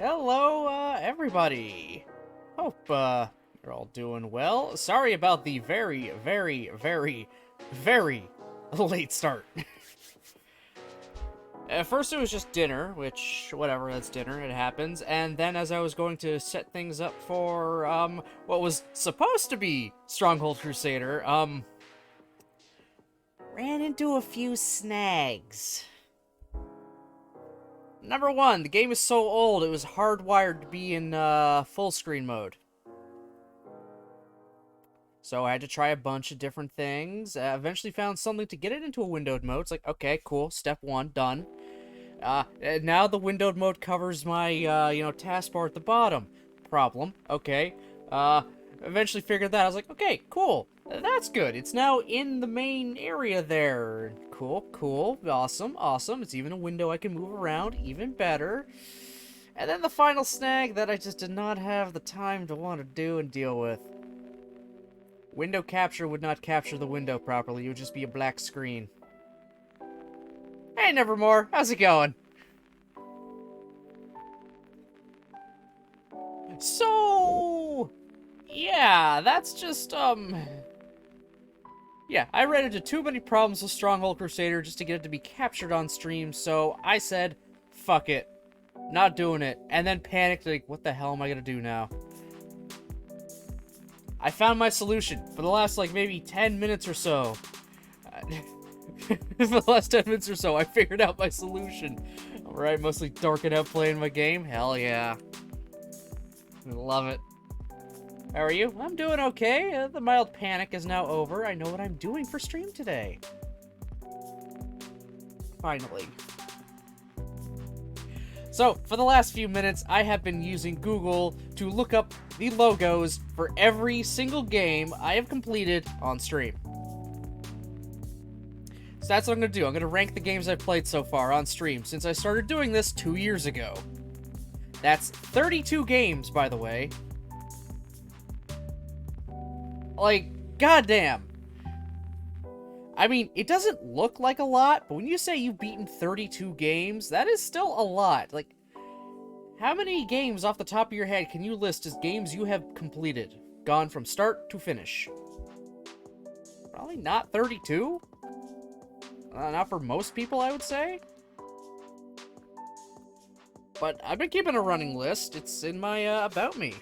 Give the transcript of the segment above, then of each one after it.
Hello, everybody. Hope, you're all doing well. Sorry about the very, very, very, very late start. At first it was just dinner, which, whatever, that's dinner, it happens. And then as I was going to set things up for, what was supposed to be Stronghold Crusader, ran into a few snags. Number one, the game is so old, it was hardwired to be in, full screen mode. So I had to try a bunch of different things. Eventually found something to get it into a windowed mode. It's like, okay, cool, step one, done. Now the windowed mode covers my, taskbar at the bottom. Problem, okay. Eventually figured that. I was like, okay, cool. That's good. It's now in the main area there. Cool, cool, awesome, awesome. It's even a window I can move around, even better. And then the final snag that I just did not have the time to want to do and deal with. Window capture would not capture the window properly. It would just be a black screen. Hey, Nevermore. How's it going? So... yeah, that's just, yeah, I ran into too many problems with Stronghold Crusader just to get it to be captured on stream, so I said, fuck it. Not doing it. And then panicked, like, what the hell am I gonna do now? I found my solution for the last, like, maybe 10 minutes or so. For the last 10 minutes or so, I figured out my solution. Alright, mostly dorking out playing my game. Hell yeah. I love it. How are you? I'm doing okay. The mild panic is now over. I know what I'm doing for stream today. Finally. So, for the last few minutes, I have been using Google to look up the logos for every single game I have completed on stream. So that's what I'm going to do. I'm going to rank the games I've played so far on stream since I started doing this 2 years ago. That's 32 games, by the way. Like, goddamn. I mean, it doesn't look like a lot, but when you say you've beaten 32 games, that is still a lot. Like, how many games off the top of your head can you list as games you have completed? Gone from start to finish? Probably not 32? Not for most people, I would say. But I've been keeping a running list. It's in my, About Me.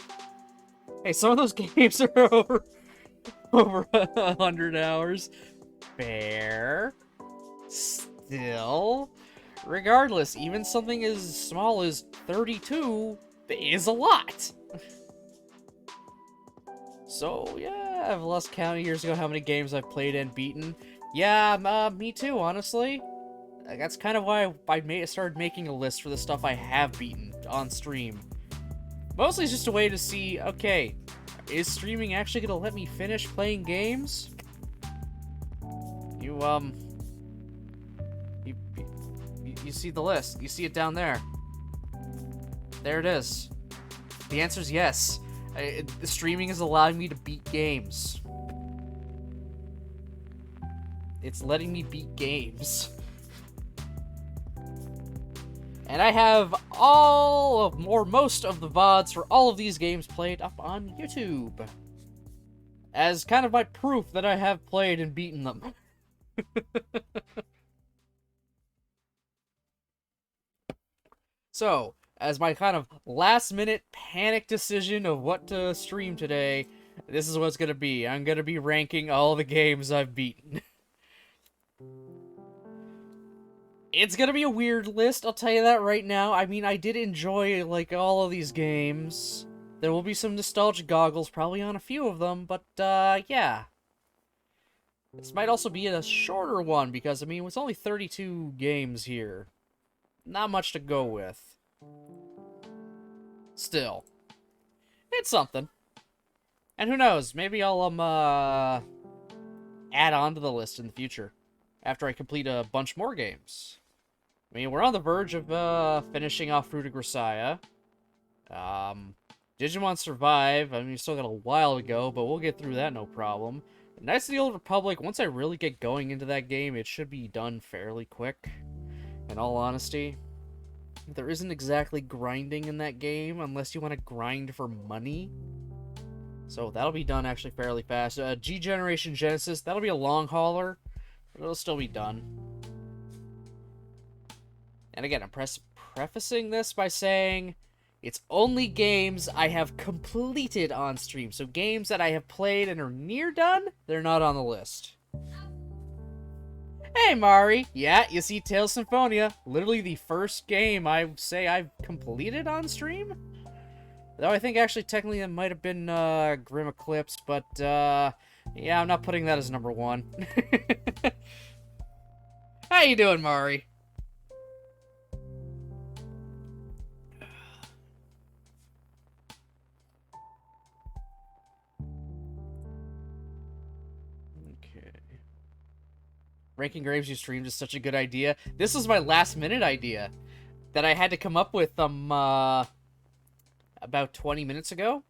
Hey, some of those games are over 100 hours. Fair. Still. Regardless, even something as small as 32 is a lot. So, yeah, I've lost count years ago how many games I've played and beaten. Yeah, me too, honestly. That's kind of why I started making a list for the stuff I have beaten on stream. Mostly it's just a way to see, okay, is streaming actually gonna let me finish playing games? You see the list. You see it down there. There it is. The answer is yes. The streaming is allowing me to beat games. It's letting me beat games. And I have most of the VODs for all of these games played up on YouTube. As kind of my proof that I have played and beaten them. So, as my kind of last-minute panic decision of what to stream today, this is what it's gonna be. I'm gonna be ranking all the games I've beaten. It's gonna be a weird list, I'll tell you that right now. I mean, I did enjoy, like, all of these games. There will be some nostalgia goggles probably on a few of them, but, yeah. This might also be a shorter one, because, I mean, it's only 32 games here. Not much to go with. Still. It's something. And who knows, maybe I'll, add on to the list in the future. After I complete a bunch more games. I mean, we're on the verge of, finishing off Fruit of Grisaia. Digimon Survive, I mean, we still got a while to go, but we'll get through that no problem. Knights of the Old Republic, once I really get going into that game, it should be done fairly quick. In all honesty. there isn't exactly grinding in that game unless you want to grind for money. So that'll be done actually fairly fast. G Generation Genesis, that'll be a long hauler, but it'll still be done. And again, I'm prefacing this by saying it's only games I have completed on stream. So games that I have played and are near done, they're not on the list. Hey, Mari! Yeah, you see Tales Symphonia. Literally the first game I say I've completed on stream. Though I think actually technically it might have been Grim Eclipse, but yeah, I'm not putting that as number 1. How you doing, Mari? Okay. Ranking Graves you streamed is such a good idea. This was my last minute idea that I had to come up with about 20 minutes ago.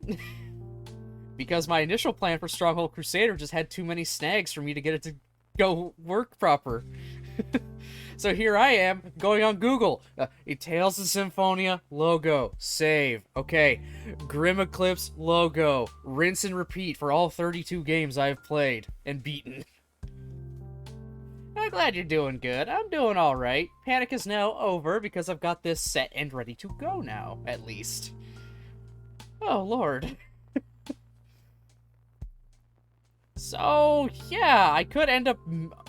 Because my initial plan for Stronghold Crusader just had too many snags for me to get it to go work proper. So here I am, going on Google. Tales of Symphonia, logo, save. Okay, Grim Eclipse, logo, rinse and repeat for all 32 games I've played and beaten. I'm glad you're doing good. I'm doing alright. Panic is now over because I've got this set and ready to go now, at least. Oh, Lord. So, yeah, I could end up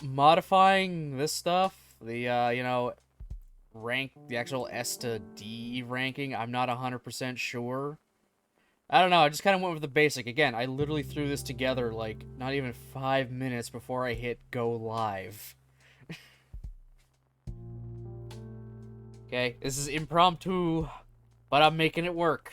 modifying this stuff. The, you know, the actual S to D ranking. I'm not 100% sure. I don't know, I just kind of went with the basic. Again, I literally threw this together, like, not even 5 minutes before I hit go live. Okay, this is impromptu, but I'm making it work.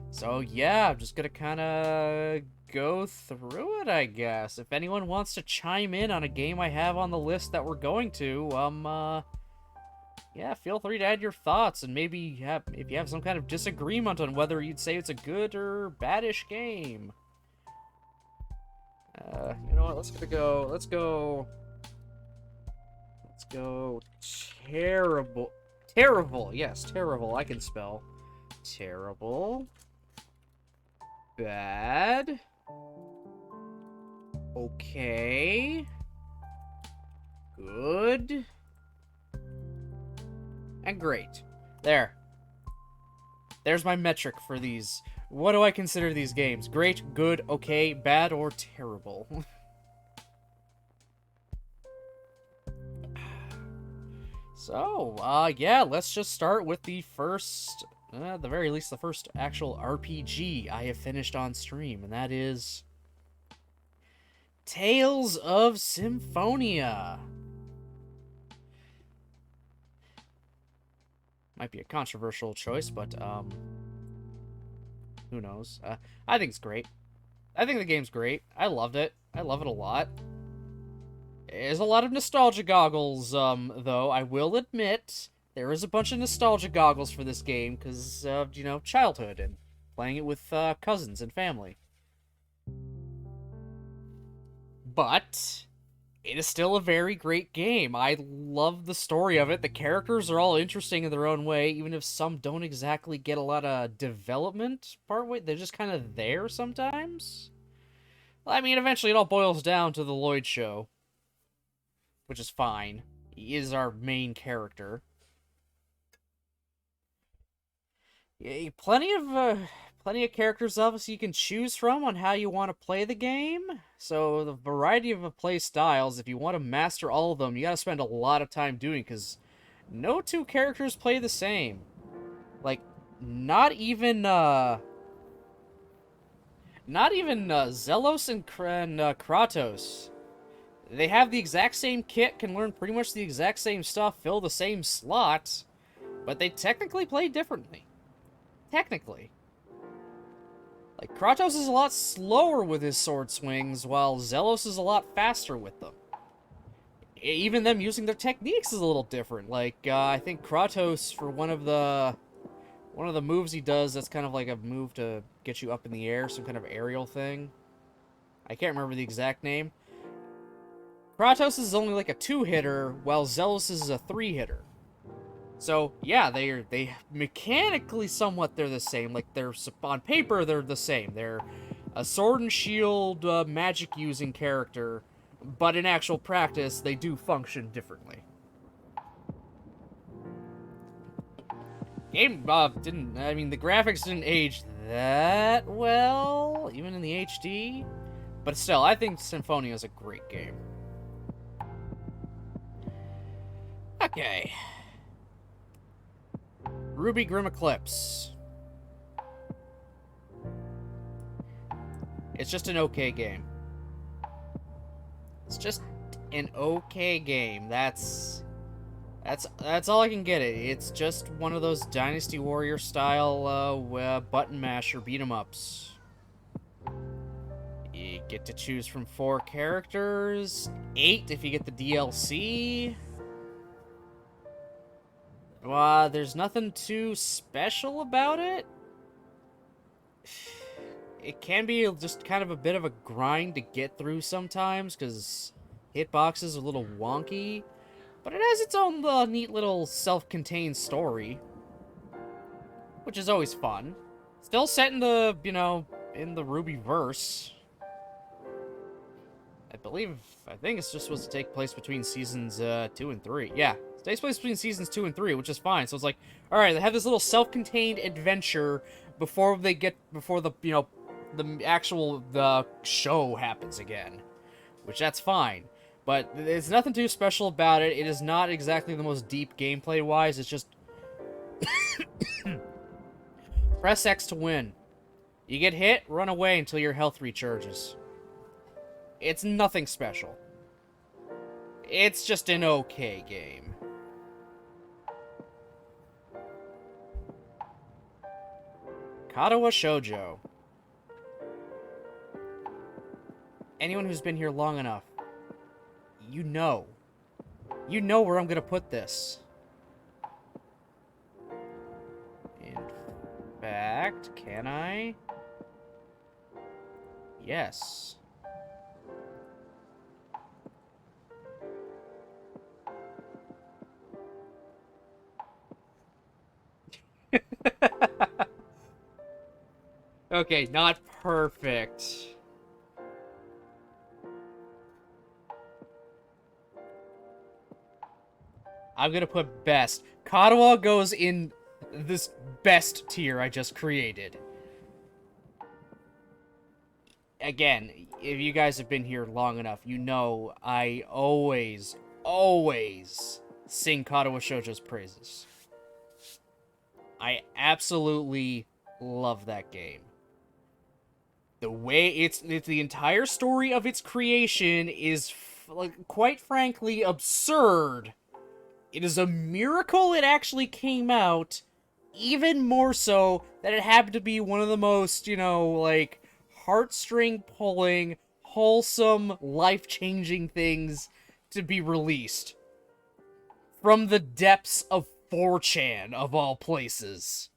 So, yeah, I'm just gonna kind of go through it, I guess. If anyone wants to chime in on a game I have on the list that we're going to, yeah, feel free to add your thoughts, and maybe if you have some kind of disagreement on whether you'd say it's a good or badish game. You know what, let's go terrible. Terrible, yes, terrible, I can spell. Terrible. Bad. Okay. Good. And great. There. There's my metric for these. What do I consider these games? Great, good, okay, bad, or terrible? So, yeah, let's just start with the first, at the very least, the first actual RPG I have finished on stream, and that is Tales of Symphonia. Might be a controversial choice, but, who knows? I think it's great. I think the game's great. I loved it. I love it a lot. There's a lot of nostalgia goggles, though, I will admit. There is a bunch of nostalgia goggles for this game, because of, you know, childhood, and playing it with, cousins and family. But it is still a very great game. I love the story of it. The characters are all interesting in their own way, even if some don't exactly get a lot of development partway. They're just kind of there sometimes. I mean, eventually it all boils down to the Lloyd show, which is fine. He is our main character. Yeah, plenty of characters, obviously, you can choose from on how you want to play the game. So the variety of play styles, if you want to master all of them, you gotta spend a lot of time doing, because no two characters play the same. Like, not even Zelos and Kratos. They have the exact same kit, can learn pretty much the exact same stuff, fill the same slot, but they technically play differently. Technically. Like, Kratos is a lot slower with his sword swings, while Zelos is a lot faster with them. Even them using their techniques is a little different. Like, I think Kratos, for one of the moves he does, that's kind of like a move to get you up in the air, some kind of aerial thing. I can't remember the exact name. Kratos is only like a 2-hitter, while Zelos is a 3-hitter. So yeah, they mechanically somewhat they're the same. Like they're on paper they're the same. They're a sword and shield magic using character, but in actual practice they do function differently. Game didn't. I mean, the graphics didn't age that well, even in the HD. But still, I think Symphonia is a great game. Okay. Ruby Grim Eclipse. It's just an okay game. It's just an okay game. That's all I can get it. It's just one of those Dynasty Warrior style button masher beat 'em ups. You get to choose from 4 characters, 8 if you get the DLC. There's nothing too special about it. It can be just kind of a bit of a grind to get through sometimes, because hitboxes are a little wonky. But it has its own neat little self-contained story, which is always fun. Still set in the, in the Ruby verse. I think it's just supposed to take place between seasons 2 and 3. Yeah, it takes place between seasons 2 and 3, which is fine. So it's like, all right, they have this little self-contained adventure before the actual show happens again, which that's fine. But there's nothing too special about it. It is not exactly the most deep gameplay-wise. It's just press X to win. You get hit, run away until your health recharges. It's nothing special. It's just an okay game. Katawa Shoujo. Anyone who's been here long enough, you know where I'm gonna put this. In fact, can I? Yes. Okay, not perfect. I'm gonna put best. Katawa goes in this best tier I just created. Again, if you guys have been here long enough, you know I always sing Katawa Shoujo's praises. I absolutely love that game. The way it's the entire story of its creation is, like, quite frankly, absurd. It is a miracle it actually came out, even more so that it happened to be one of the most, like, heartstring-pulling, wholesome, life-changing things to be released. From the depths of 4chan, of all places.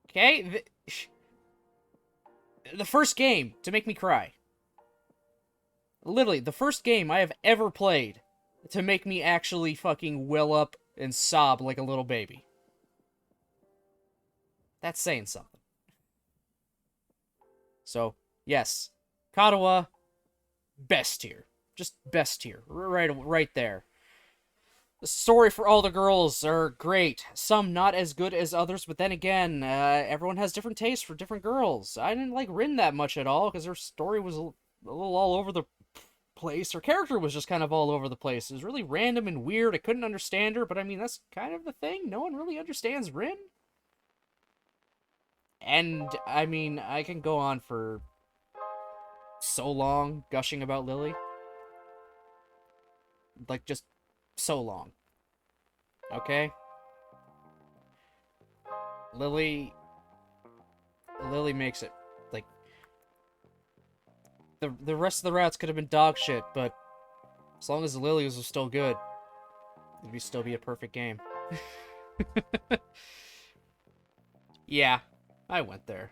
Okay? The first game to make me cry. Literally, the first game I have ever played to make me actually fucking well up and sob like a little baby. That's saying something. So, yes. Katawa, best tier. Just best tier. Right there. The story for all the girls are great. Some not as good as others, but then again, everyone has different tastes for different girls. I didn't like Rin that much at all, because her story was a little all over the place. Her character was just kind of all over the place. It was really random and weird. I couldn't understand her, but I mean, that's kind of the thing. No one really understands Rin. And, I mean, I can go on for so long gushing about Lily. Like, just so long. Okay? Lily makes it. Like, the rest of the routes could have been dog shit, but as long as the Lilies was still good, it'd still be a perfect game. Yeah, I went there.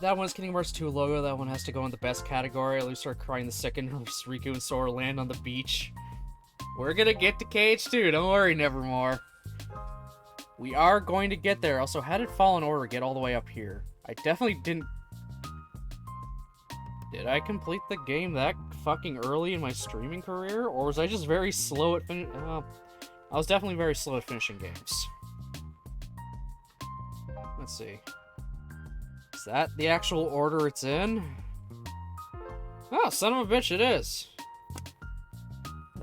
That one's Kingdom Hearts 2 logo. That one has to go in the best category. At least start crying the second Riku and Sora land on the beach. We're gonna get to KH2. Don't worry, Nevermore. We are going to get there. Also, how did Fallen Order get all the way up here? I definitely didn't... Did I complete the game that fucking early in my streaming career? Or was I just very slow at I was definitely very slow at finishing games. Let's see. Is that the actual order it's in? Oh, son of a bitch, it is.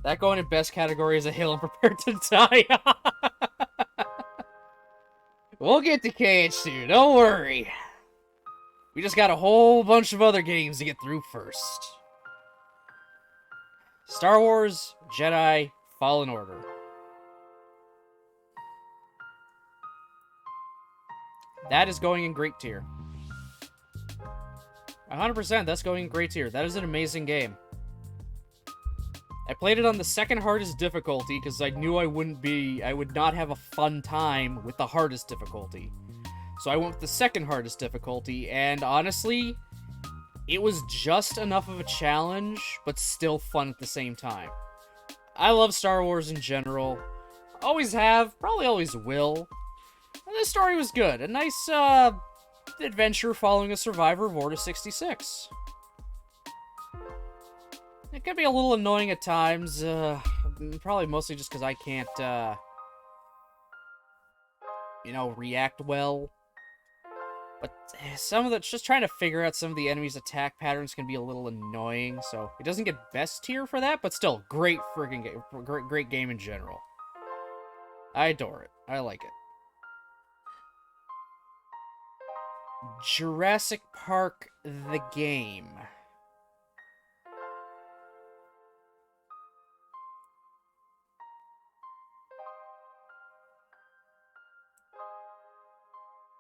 That going in best category is a hill I'm prepared to die on. We'll get to KH2, don't worry. We just got a whole bunch of other games to get through first. Star Wars, Jedi, Fallen Order. That is going in great tier. 100%, that's going in great tier. That is an amazing game. I played it on the second hardest difficulty because I knew I would not have a fun time with the hardest difficulty. So I went with the second hardest difficulty, and honestly, it was just enough of a challenge, but still fun at the same time. I love Star Wars in general. Always have, probably always will. And this story was good. A nice, adventure following a survivor of Order 66. It can be a little annoying at times, probably mostly just because I can't, react well. But some of the, just trying to figure out some of the enemy's attack patterns can be a little annoying, so it doesn't get best tier for that, but still, great freaking game, great game in general. I adore it. I like it. Jurassic Park, the game.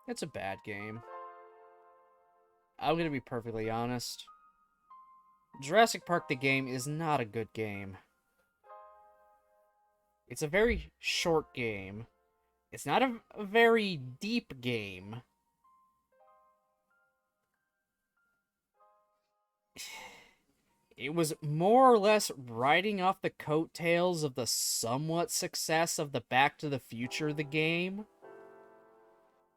It's a bad game. I'm gonna be perfectly honest. Jurassic Park the game is not a good game. It's a very short game. It's not a very deep game. It was more or less riding off the coattails of the somewhat success of the Back to the Future the game.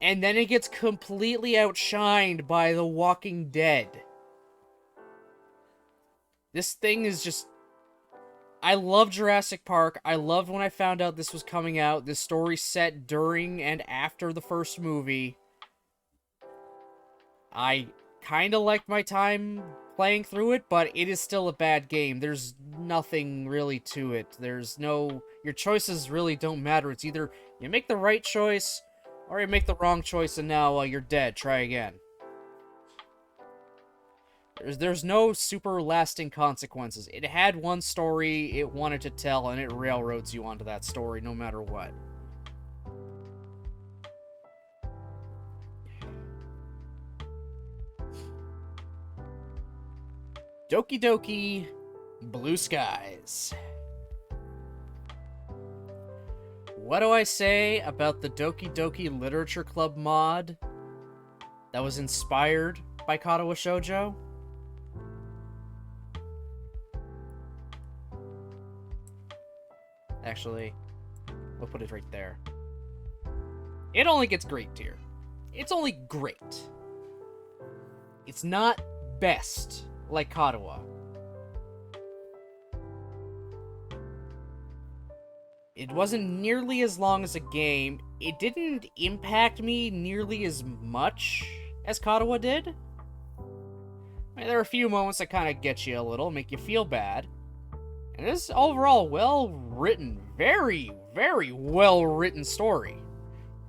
And then it gets completely outshined by The Walking Dead. This thing is just... I love Jurassic Park. I loved when I found out this was coming out. This story set during and after the first movie. I kind of liked my time playing through it, but it is still a bad game. There's nothing really to it. There's no... Your choices really don't matter. It's either you make the right choice... or you make the wrong choice and now you're dead. Try again. There's no super lasting consequences. It had one story it wanted to tell, and it railroads you onto that story no matter what. Doki Doki Blue Skies. What do I say about the Doki Doki Literature Club mod that was inspired by Katawa Shoujo? Actually, we'll put it right there. It only gets great tier. It's only great. It's not best like Katawa. It wasn't nearly as long as a game. It didn't impact me nearly as much as Katawa did. I mean, there are a few moments that kind of get you a little, make you feel bad. And this overall well-written, very, very well-written story.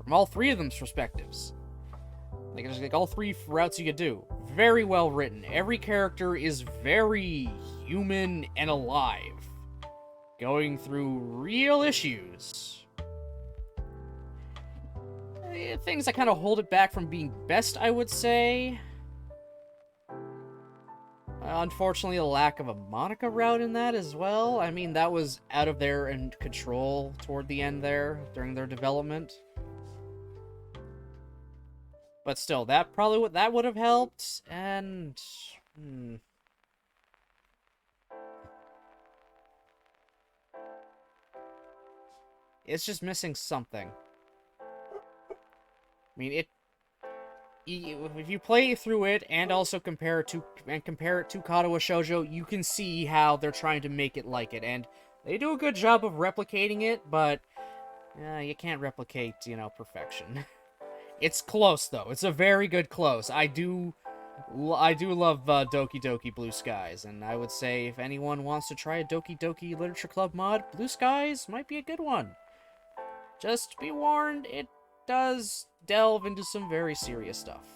From all three of them's perspectives. Like, there's like all three routes you could do. Very well written. Every character is very human and alive. Going through real issues. Things that kind of hold it back from being best, I would say. Unfortunately, the lack of a Monica route in that as well. I mean, that was out of their control toward the end there, during their development. But still, that probably would have helped, and it's just missing something. I mean, if you play through it and also compare it to Katawa Shoujo, you can see how they're trying to make it like it, and they do a good job of replicating it, but you can't replicate, perfection. It's close though. It's a very good close. I do love Doki Doki Blue Skies, and I would say if anyone wants to try a Doki Doki Literature Club mod, Blue Skies might be a good one. Just be warned, it does delve into some very serious stuff.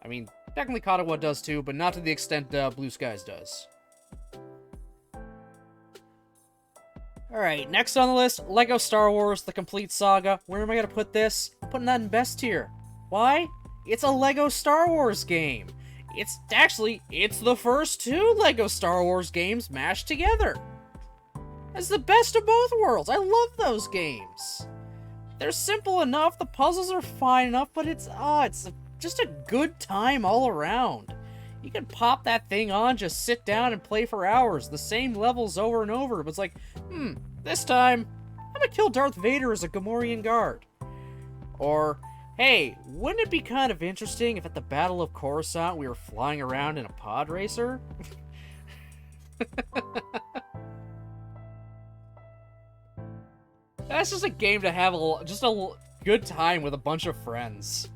I mean, technically Katawa does too, but not to the extent Blue Skies does. Alright, next on the list, LEGO Star Wars The Complete Saga. Where am I going to put this? I'm putting that in best tier. Why? It's a LEGO Star Wars game. It's the first two LEGO Star Wars games mashed together. It's the best of both worlds. I love those games. They're simple enough, the puzzles are fine enough, but it's just a good time all around. You can pop that thing on, just sit down and play for hours, the same levels over and over, but it's like, this time, I'm gonna kill Darth Vader as a Gamorrean guard. Or, hey, wouldn't it be kind of interesting if at the Battle of Coruscant we were flying around in a pod racer? That's just a game to have a good time with a bunch of friends.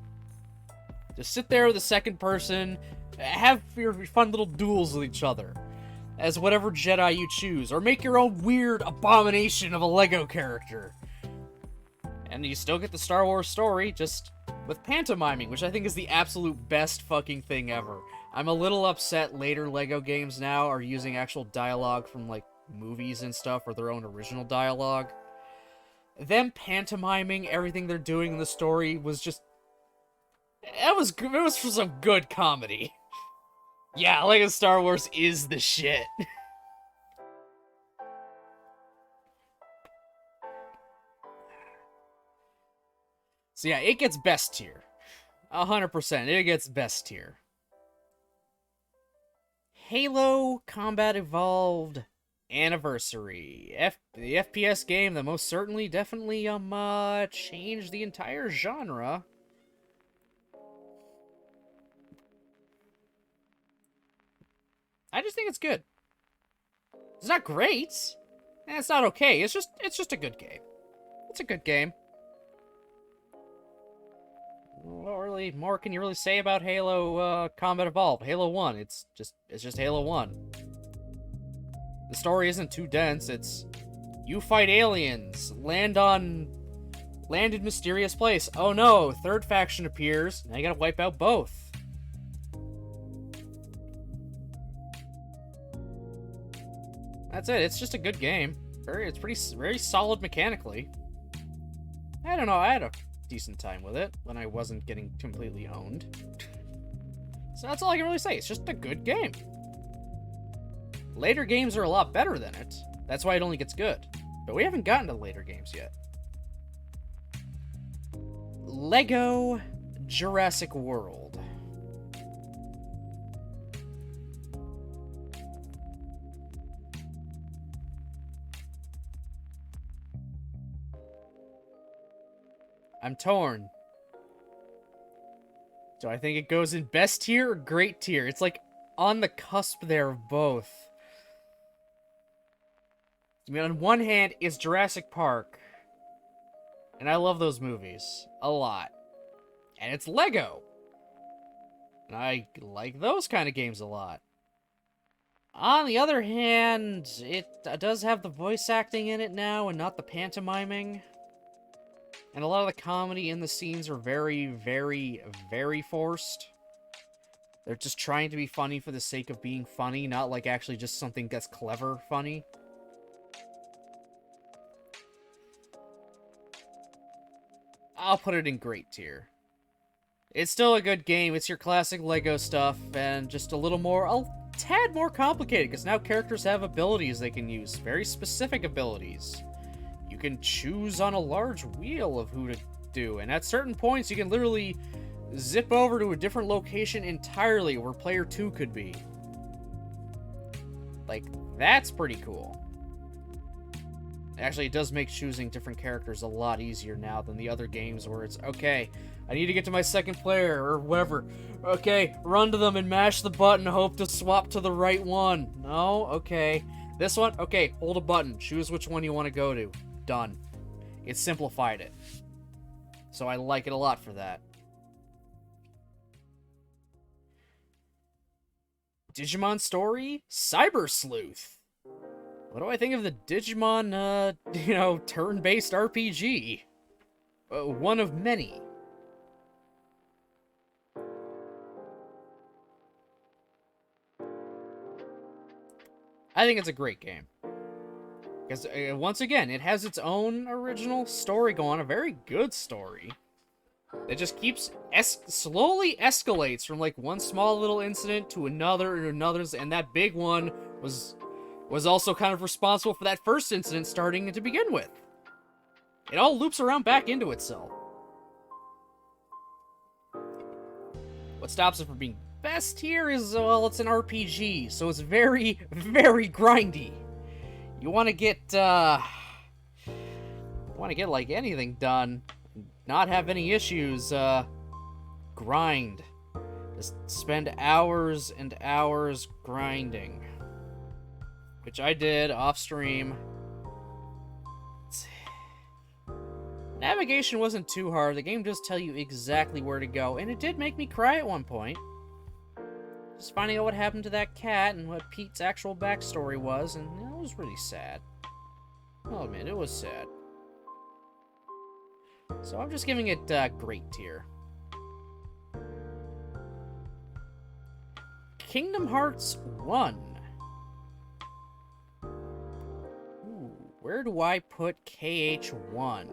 Just sit there with a second person, have your fun little duels with each other as whatever Jedi you choose, or make your own weird abomination of a LEGO character. And you still get the Star Wars story, just with pantomiming, which I think is the absolute best fucking thing ever. I'm a little upset later LEGO games now are using actual dialogue from, like, movies and stuff, or their own original dialogue. Them pantomiming everything they're doing in the story was just... It was for some good comedy. Yeah, LEGO Star Wars is the shit. So yeah, it gets best tier. 100%, it gets best tier. Halo Combat Evolved Anniversary. The FPS game that most certainly, definitely, changed the entire genre. I just think it's good. It's not great. And it's not okay. It's just a good game. It's a good game. What really more can you really say about Halo Combat Evolved? Halo 1, it's just Halo 1. The story isn't too dense. It's you fight aliens, land in mysterious place. Oh no, third faction appears. Now you gotta wipe out both. That's it. It's just a good game. It's very solid mechanically. I don't know. I had a decent time with it when I wasn't getting completely owned. So that's all I can really say. It's just a good game. Later games are a lot better than it. That's why it only gets good. But we haven't gotten to later games yet. LEGO Jurassic World. I'm torn. Do I think it goes in best tier or great tier? It's like on the cusp there of both. I mean, on one hand, it's Jurassic Park. And I love those movies a lot. And it's LEGO. And I like those kind of games a lot. On the other hand, it does have the voice acting in it now and not the pantomiming. And a lot of the comedy in the scenes are very, very, very forced. They're just trying to be funny for the sake of being funny, not like actually just something that's clever funny. I'll put it in great tier. It's still a good game. It's your classic LEGO stuff, and just a little more, a tad more complicated, because now characters have abilities they can use. Very specific abilities. You can choose on a large wheel of who to do, and at certain points you can literally zip over to a different location entirely where player 2 could be. Like, that's pretty cool. Actually, it does make choosing different characters a lot easier now than the other games where it's, okay, I need to get to my second player, or whatever. Okay, run to them and mash the button, hope to swap to the right one. No? Okay. This one? Okay, hold a button, choose which one you want to go to. Done. It simplified it. So I like it a lot for that. Digimon Story? Cyber Sleuth. What do I think of the Digimon, turn-based RPG? One of many. I think it's a great game. Because, once again, it has its own original story going, a very good story. It just keeps, slowly escalates from, like, one small little incident to another and another, and that big one was also kind of responsible for that first incident starting to begin with. It all loops around back into itself. What stops it from being best here is, well, it's an RPG, so it's very, very grindy. You want to get, like, anything done, not have any issues, grind. Just spend hours and hours grinding. Which I did off-stream. Navigation wasn't too hard. The game does tell you exactly where to go, and it did make me cry at one point. Just finding out what happened to that cat and what Pete's actual backstory was, and it was really sad. Oh man, it was sad. So I'm just giving it great tier. Kingdom Hearts 1. Ooh, where do I put KH1?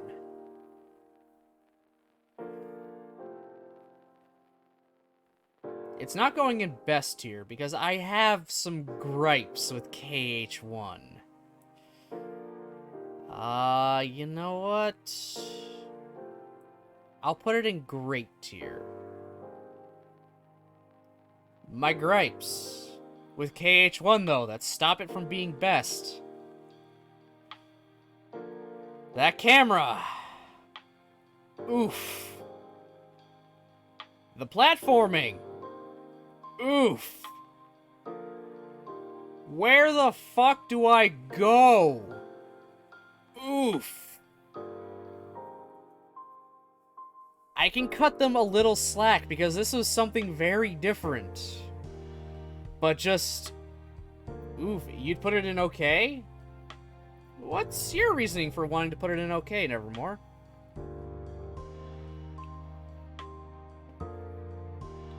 It's not going in best tier because I have some gripes with KH1. You know what? I'll put it in great tier. My gripes with KH1, though, that stop it from being best. That camera. Oof. The platforming. Oof. Where the fuck do I go? Oof. I can cut them a little slack because this was something very different. But just... Oof, you'd put it in okay? What's your reasoning for wanting to put it in okay, Nevermore?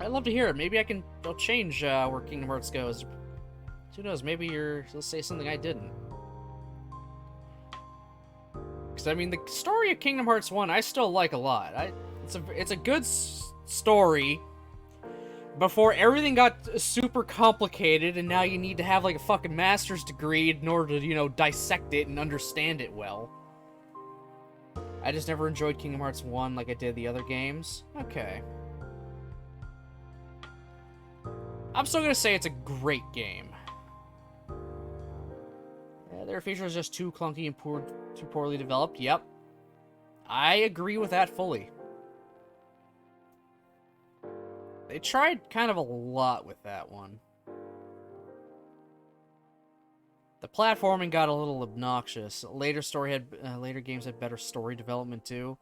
I'd love to hear it. Maybe I'll change where Kingdom Hearts goes. Who knows, maybe you'll say something I didn't. Because, I mean, the story of Kingdom Hearts 1, I still like a lot. It's a good story before everything got super complicated and now you need to have like a fucking master's degree in order to, dissect it and understand it well. I just never enjoyed Kingdom Hearts 1 like I did the other games. Okay. I'm still gonna say it's a great game. Yeah, their features are just too clunky and too poorly developed. Yep. I agree with that fully. They tried kind of a lot with that one. The platforming got a little obnoxious. Later games had better story development too.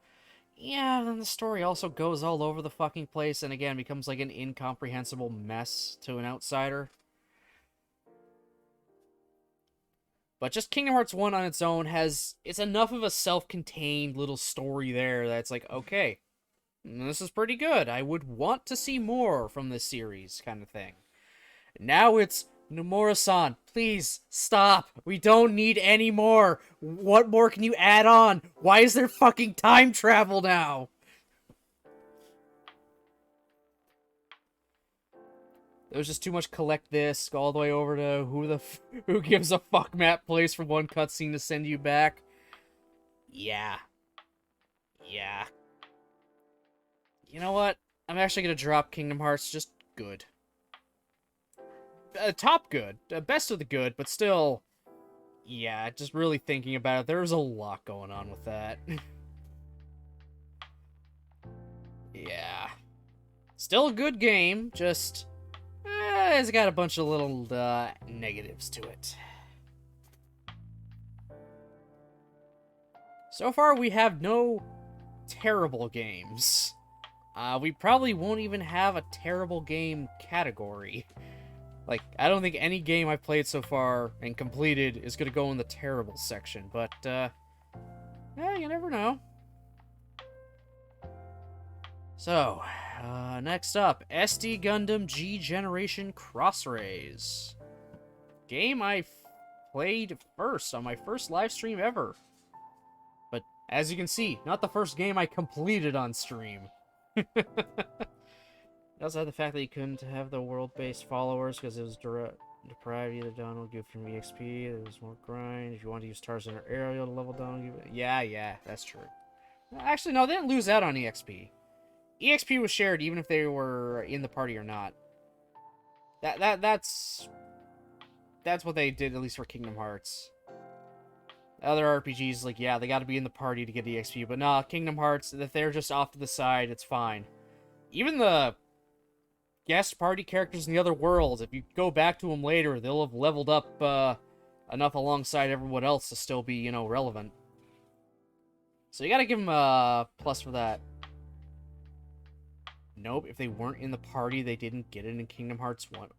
Yeah, then the story also goes all over the fucking place and again becomes like an incomprehensible mess to an outsider. But just Kingdom Hearts 1 on its own it's enough of a self-contained little story there that's like, okay, this is pretty good. I would want to see more from this series, kind of thing. Now it's, Nomura-san, please, stop. We don't need any more. What more can you add on? Why is there fucking time travel now? There was just too much collect this, go all the way over to who gives a fuck map place for one cutscene to send you back. Yeah. Yeah. You know what? I'm actually gonna drop Kingdom Hearts. Just good. Top good. Best of the good, but still... Yeah, just really thinking about it, there's a lot going on with that. Yeah. Still a good game, just... it's got a bunch of little negatives to it. So far, we have no terrible games. We probably won't even have a terrible game category. Like, I don't think any game I've played so far and completed is going to go in the terrible section, but, yeah, you never know. So, next up, SD Gundam G Generation Cross Rays. Game I played first on my first live stream ever. But, as you can see, not the first game I completed on stream. It also had the fact that you couldn't have the world-based followers because it was deprived you of the download give from EXP. There was more grind. If you want to use Tarzan or Ariel to level down, yeah, that's true. Actually, no, they didn't lose out on EXP. EXP was shared even if they were in the party or not. That's what they did, at least for Kingdom Hearts. Other RPGs, like, yeah, they gotta be in the party to get EXP, but nah, Kingdom Hearts, if they're just off to the side, it's fine. Even the guest party characters in the other worlds, if you go back to them later, they'll have leveled up enough alongside everyone else to still be, you know, relevant. So you gotta give them a plus for that. Nope, if they weren't in the party, they didn't get it in Kingdom Hearts 1.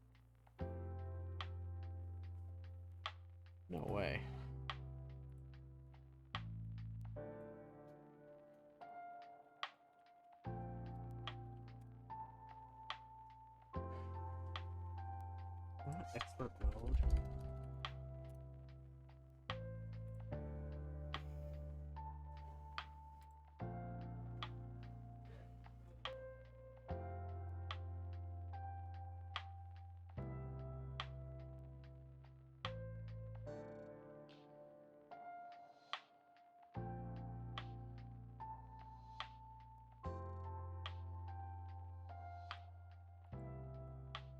No way. Expert mode.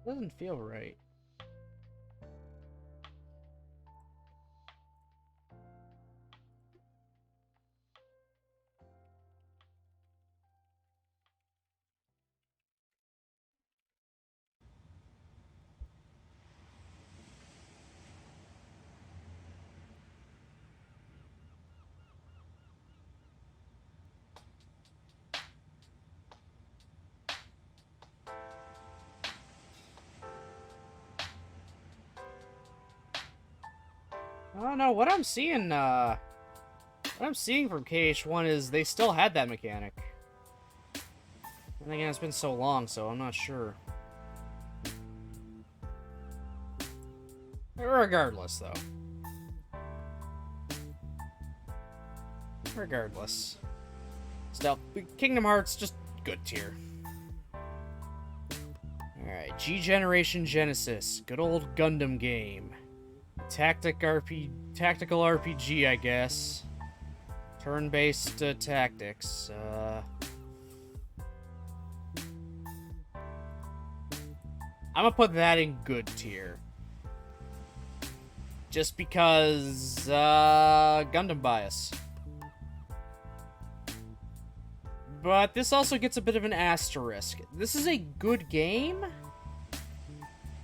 Doesn't feel right. I don't know, what I'm seeing from KH1 is they still had that mechanic. And again, it's been so long, so I'm not sure. Regardless, though. Regardless. Still, Kingdom Hearts, just good tier. Alright, G Generation Genesis. Good old Gundam game. Tactical RPG, I guess. Turn-based tactics. I'm gonna put that in good tier. Just because, Gundam bias. But this also gets a bit of an asterisk. This is a good game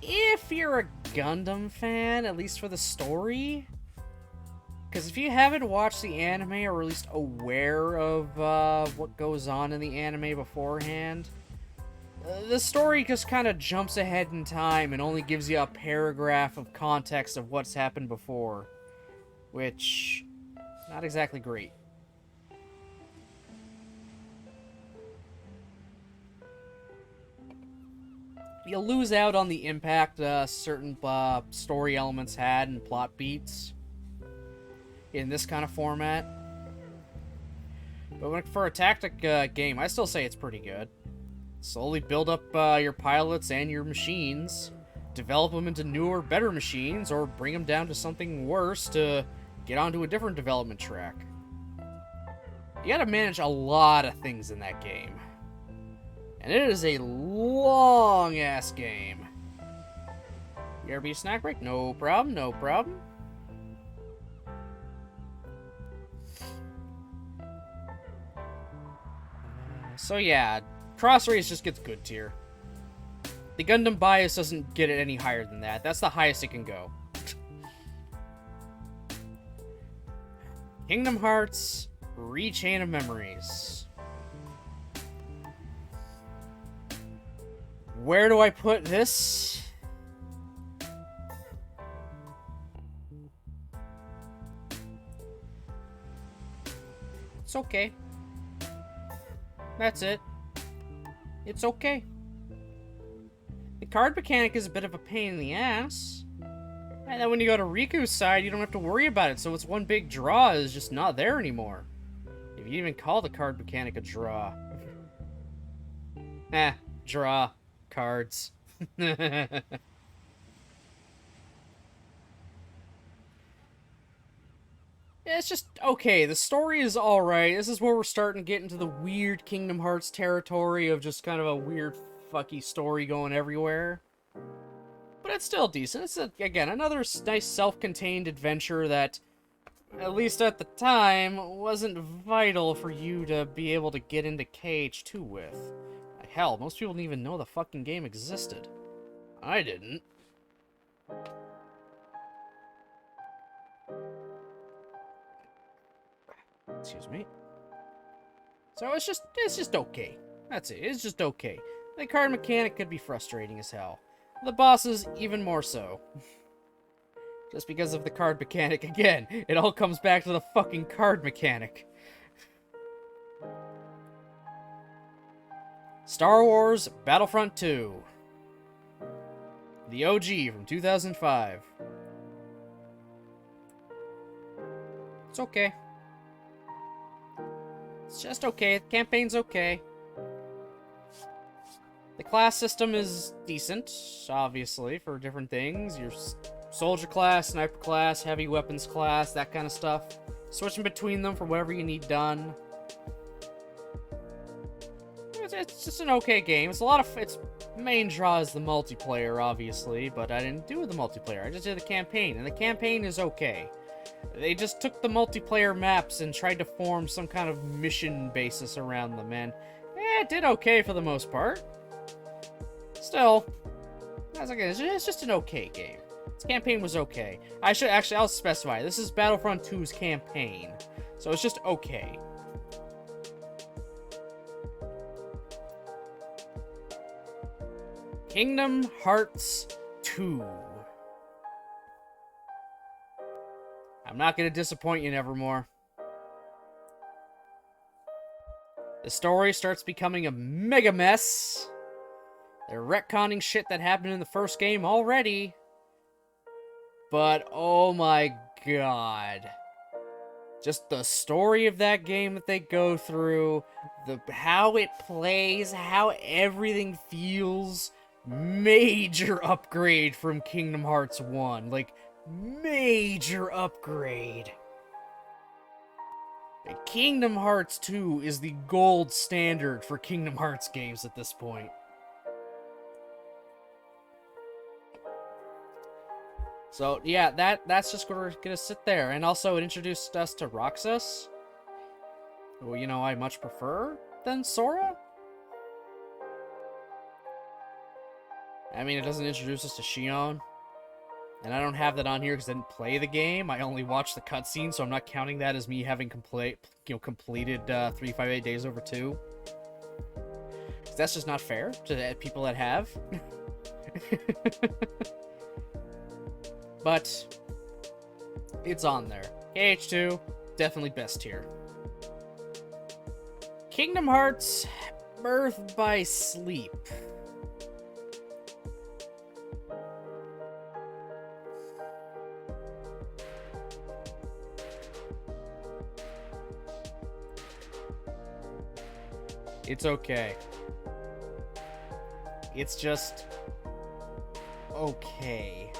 if you're a Gundam fan, at least for the story. Because if you haven't watched the anime, or at least aware of what goes on in the anime beforehand, the story just kind of jumps ahead in time and only gives you a paragraph of context of what's happened before. Which, not exactly great. You'll lose out on the impact certain story elements had and plot beats in this kind of format. But for a tactic game, I still say it's pretty good. Slowly build up your pilots and your machines, develop them into newer, better machines, or bring them down to something worse to get onto a different development track. You gotta manage a lot of things in that game. And it is a long-ass game. BRB snack break? No problem, no problem. So yeah, Cross Race just gets good tier. The Gundam Bias doesn't get it any higher than that. That's the highest it can go. Kingdom Hearts Rechain of Memories. Where do I put this? It's okay. That's it. It's okay. The card mechanic is a bit of a pain in the ass. And then when you go to Riku's side, you don't have to worry about it, so it's one big draw is just not there anymore. If you even call the card mechanic a draw. Draw. Cards. Yeah, it's just okay. The story is alright. This is where we're starting to get into the weird Kingdom Hearts territory of just kind of a weird, fucky story going everywhere. But it's still decent. It's, again, another nice self-contained adventure that, at least at the time, wasn't vital for you to be able to get into KH2 with. Hell, most people didn't even know the fucking game existed. I didn't. Excuse me. So it's just okay. That's it. It's just okay. The card mechanic could be frustrating as hell. The bosses, even more so. Just because of the card mechanic again. It all comes back to the fucking card mechanic. Star Wars Battlefront 2. The OG from 2005. It's okay. It's just okay. The campaign's okay. The class system is decent, obviously, for different things. Your soldier class, sniper class, heavy weapons class, that kind of stuff. Switching between them for whatever you need done. It's just an okay game. It's a lot of... Its main draw is the multiplayer, obviously, but I didn't do the multiplayer. I just did the campaign, and the campaign is okay. They just took the multiplayer maps and tried to form some kind of mission basis around them, and it did okay for the most part. Still, it's just an okay game. Its campaign was okay. I'll specify. This is Battlefront 2's campaign, so it's just okay. Kingdom Hearts 2. I'm not going to disappoint you, Nevermore. The story starts becoming a mega mess. They're retconning shit that happened in the first game already. But, oh my god. Just the story of that game that they go through, how it plays, how everything feels. Major upgrade from Kingdom Hearts 1. Like, major upgrade. Kingdom Hearts 2 is the gold standard for Kingdom Hearts games at this point. So, yeah, that's just gonna sit there. And also, it introduced us to Roxas, who, you know, I much prefer than Sora. I mean, it doesn't introduce us to Shion. And I don't have that on here because I didn't play the game. I only watched the cutscene, so I'm not counting that as me having completed 358 Days Over 2. That's just not fair to people that have. But it's on there. KH2, definitely best tier. Kingdom Hearts Birth by Sleep. It's okay. It's just okay.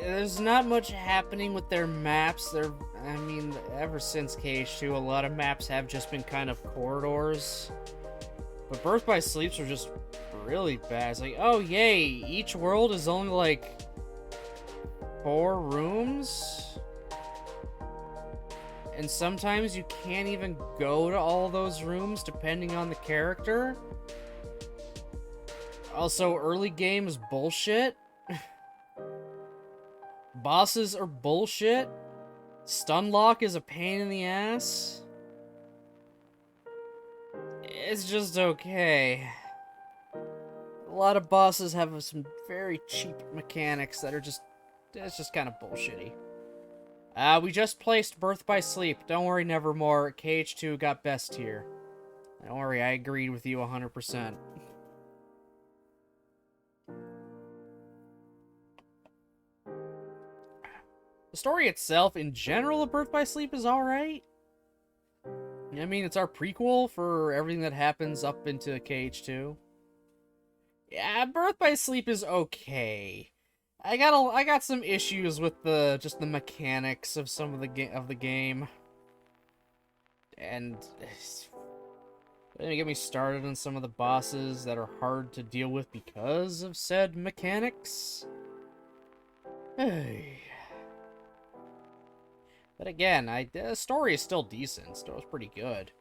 There's not much happening with their maps. I mean, ever since KH2, a lot of maps have just been kind of corridors. But Birth by Sleeps are just really bad. It's like, oh yay, each world is only like 4 rooms? And sometimes you can't even go to all those rooms depending on the character? Also, early game is bullshit. Bosses are bullshit. Stunlock is a pain in the ass. It's just okay. A lot of bosses have some very cheap mechanics that are just... It's just kind of bullshitty. We just placed Birth by Sleep. Don't worry, Nevermore. KH2 got best tier. Don't worry, I agreed with you 100%. The story itself, in general, of Birth by Sleep is alright. I mean, it's our prequel for everything that happens up into KH2. Yeah, Birth by Sleep is okay. I got some issues with just the mechanics of some of the game. And don't even get me started on some of the bosses that are hard to deal with because of said mechanics. Hey. But again, the story is still decent. The story's pretty good.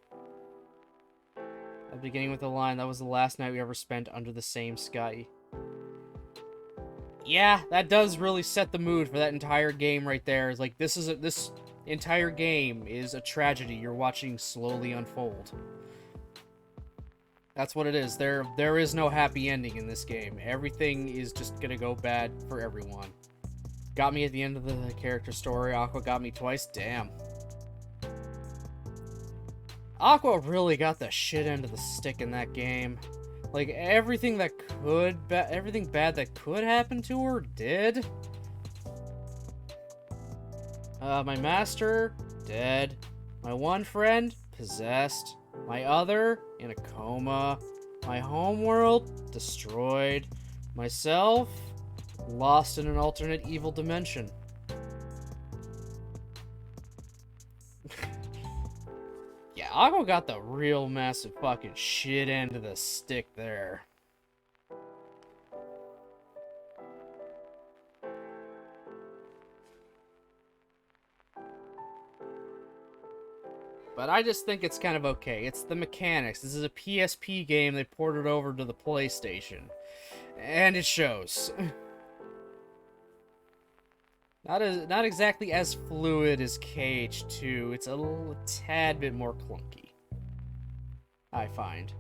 At the beginning with the line, that was the last night we ever spent under the same sky. Yeah, that does really set the mood for that entire game right there. It's like, this entire game is a tragedy you're watching slowly unfold. That's what it is. There is no happy ending in this game. Everything is just gonna go bad for everyone. Got me at the end of the character story. Aqua got me twice. Damn. Aqua really got the shit end of the stick in that game. Like, everything bad that could happen to her did. My master, dead. My one friend, possessed. My other, in a coma. My homeworld, destroyed. Myself, lost in an alternate evil dimension. Yeah, Aqua got the real massive fucking shit end of the stick there. But I just think it's kind of okay. It's the mechanics. This is a PSP game they ported over to the PlayStation. And it shows. Not exactly as fluid as KH2. It's a tad bit more clunky, I find.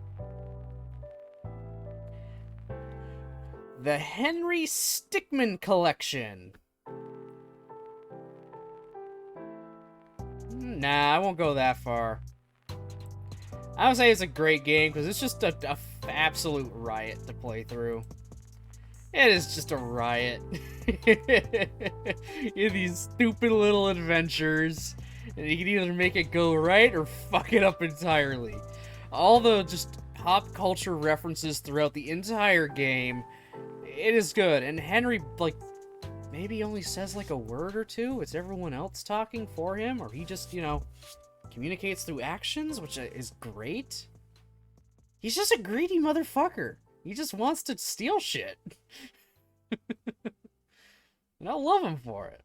The Henry Stickmin Collection. Nah, I won't go that far. I would say it's a great game because it's just a absolute riot to play through. It is just a riot. In these stupid little adventures. And you can either make it go right or fuck it up entirely. All the just pop culture references throughout the entire game. It is good. And Henry, like, maybe only says like a word or two. It's everyone else talking for him. Or he just, you know, communicates through actions, which is great. He's just a greedy motherfucker. He just wants to steal shit. And I love him for it.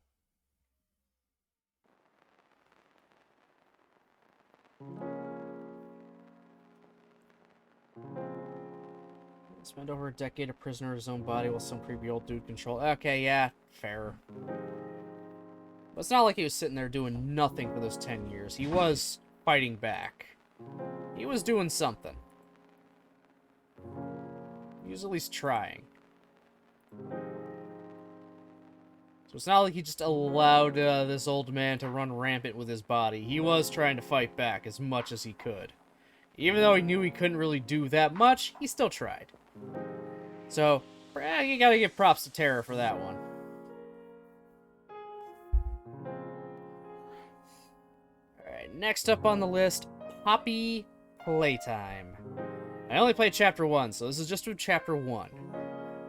Spend over a decade a prisoner in his own body while some creepy old dude control. Okay, yeah, fair. But it's not like he was sitting there doing nothing for those 10 years. He was fighting back. He was doing something. He was at least trying. So it's not like he just allowed this old man to run rampant with his body. He was trying to fight back as much as he could. Even though he knew he couldn't really do that much, he still tried. So, you gotta give props to Terra for that one. Alright, next up on the list, Poppy Playtime. I only played Chapter 1, so this is just Chapter 1.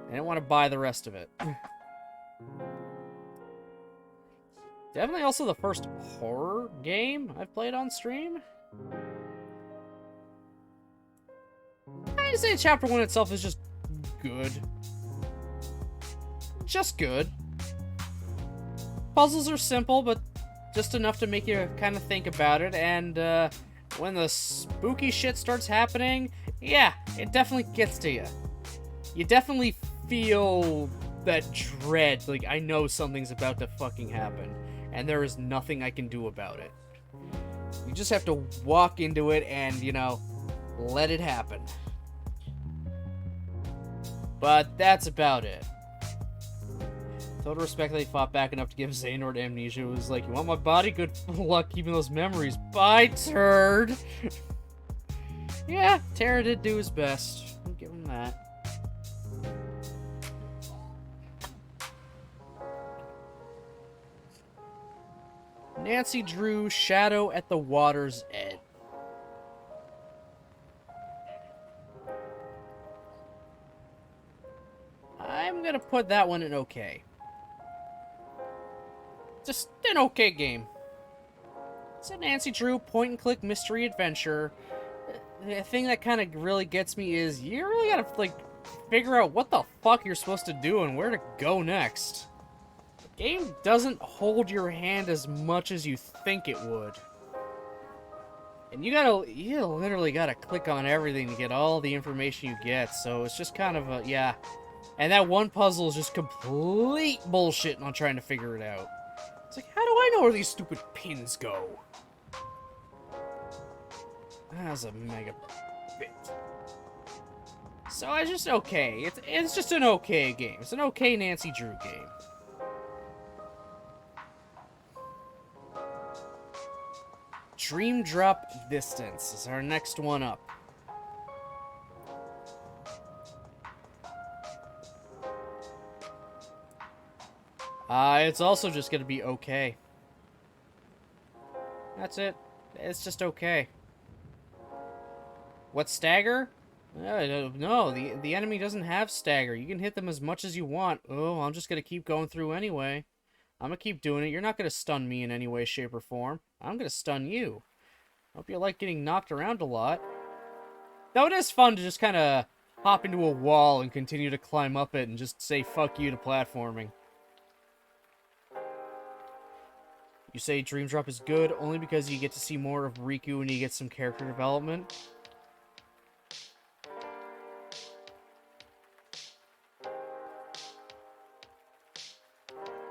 I didn't want to buy the rest of it. Definitely also the first horror game I've played on stream. I'd say chapter 1 itself is just good. Just good. Puzzles are simple, but just enough to make you kind of think about it, and when the spooky shit starts happening, yeah, it definitely gets to you. You definitely feel that dread, like, I know something's about to fucking happen, and there is nothing I can do about it. You just have to walk into it and, you know, let it happen. But that's about it. Total respect that he fought back enough to give Xehanort amnesia. It was like, you want my body? Good luck keeping those memories. Bye, turd! Yeah, Terra did do his best. I'll give him that. Nancy Drew, Shadow at the Water's Edge. I'm gonna put that one in okay. Just an okay game. It's a Nancy Drew point-and-click mystery adventure. The thing that kind of really gets me is you really gotta, like, figure out what the fuck you're supposed to do and where to go next. The game doesn't hold your hand as much as you think it would. And you literally gotta click on everything to get all the information you get, so it's just kind of a, yeah. And that one puzzle is just complete bullshit on trying to figure it out. It's like, how do I know where these stupid pins go? That's a mega bit. So it's just okay. It's just an okay game. It's an okay Nancy Drew game. Dream Drop Distance is our next one up. It's also just gonna be okay. That's it. It's just okay. What, stagger? No, the enemy doesn't have stagger. You can hit them as much as you want. Oh, I'm just gonna keep going through anyway. I'm gonna keep doing it. You're not gonna stun me in any way, shape, or form. I'm gonna stun you. Hope you like getting knocked around a lot. Though it is fun to just kind of hop into a wall and continue to climb up it and just say fuck you to platforming. You say Dream Drop is good only because you get to see more of Riku and you get some character development.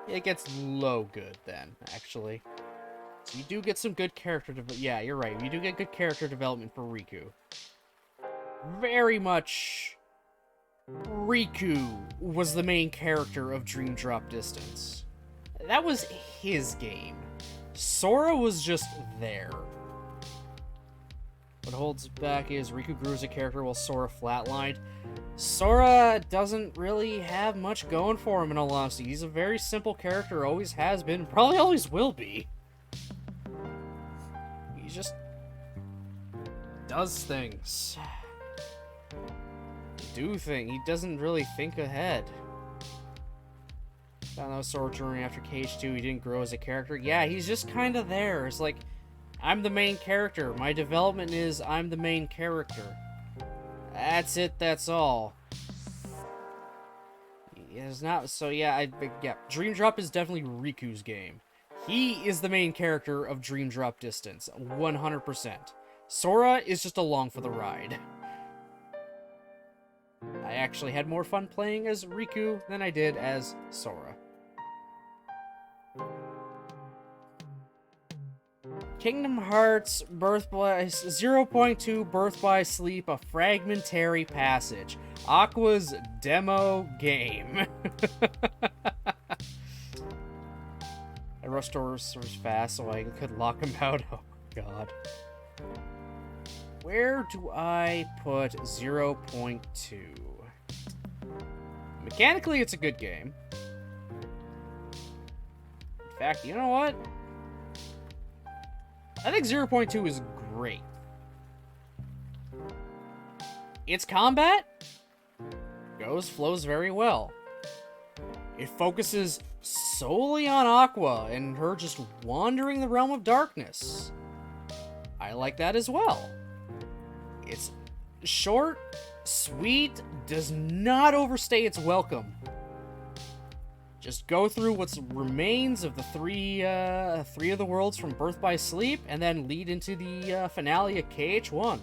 It gets low good then, actually. So you do get some good character development. Yeah, you're right. You do get good character development for Riku. Very much Riku was the main character of Dream Drop Distance. That was his game. Sora was just there. What holds back is Riku grew as a character while Sora flatlined. Sora doesn't really have much going for him, in all honesty. He's a very simple character, always has been, probably always will be. He just does things. He doesn't really think ahead. Found out Sora journey after Cage 2, he didn't grow as a character. Yeah, he's just kind of there. It's like, I'm the main character. My development is I'm the main character. That's it, that's all. It's not, so yeah, Dream Drop is definitely Riku's game. He is the main character of Dream Drop Distance, 100%. Sora is just along for the ride. I actually had more fun playing as Riku than I did as Sora. Kingdom Hearts Birth by 0.2 Birth by Sleep, a fragmentary passage. Aqua's demo game. I rushed Doors fast so I could lock him out. Oh god. Where do I put 0.2? Mechanically, it's a good game. In fact, you know what? I think 0.2 is great. Its combat flows very well. It focuses solely on Aqua and her just wandering the realm of darkness. I like that as well. It's short, Sweet does not overstay its welcome. Just go through what remains of the three of the worlds from Birth by Sleep, and then lead into the finale of KH1.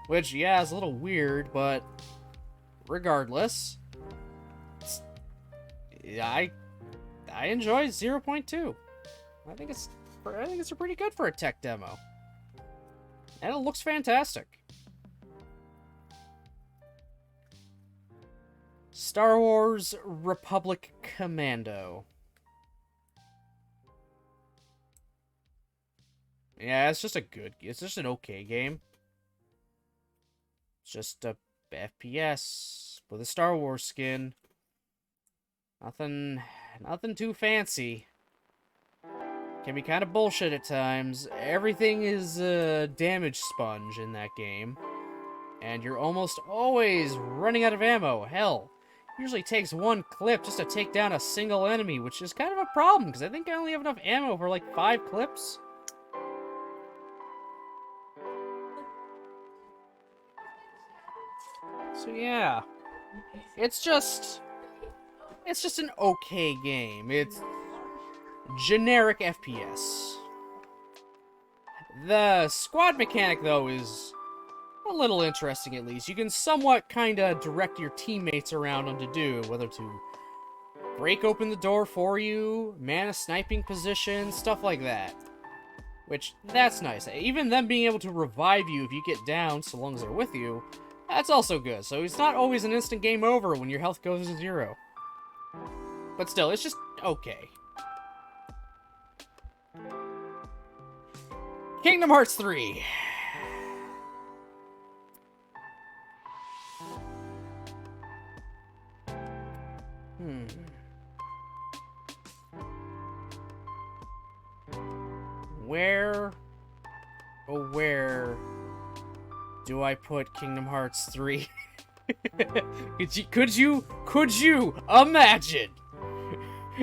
Which, yeah, is a little weird, but regardless, I enjoy 0.2. I think it's pretty good for a tech demo, and it looks fantastic. Star Wars Republic Commando. Yeah, it's just an okay game. It's just a FPS with a Star Wars skin. Nothing too fancy. Can be kind of bullshit at times. Everything is a damage sponge in that game. And you're almost always running out of ammo. Hell, usually takes one clip just to take down a single enemy, which is kind of a problem, because I think I only have enough ammo for like 5 clips. So yeah, it's just an okay game. It's generic FPS. The squad mechanic, though, is a little interesting, at least. You can somewhat kind of direct your teammates around on to do, whether to break open the door for you, man a sniping position, stuff like that. Which, that's nice. Even them being able to revive you if you get down, so long as they're with you, that's also good. So it's not always an instant game over when your health goes to 0. But still, it's just okay. Kingdom Hearts 3. Where, oh where do I put Kingdom Hearts 3? Could you imagine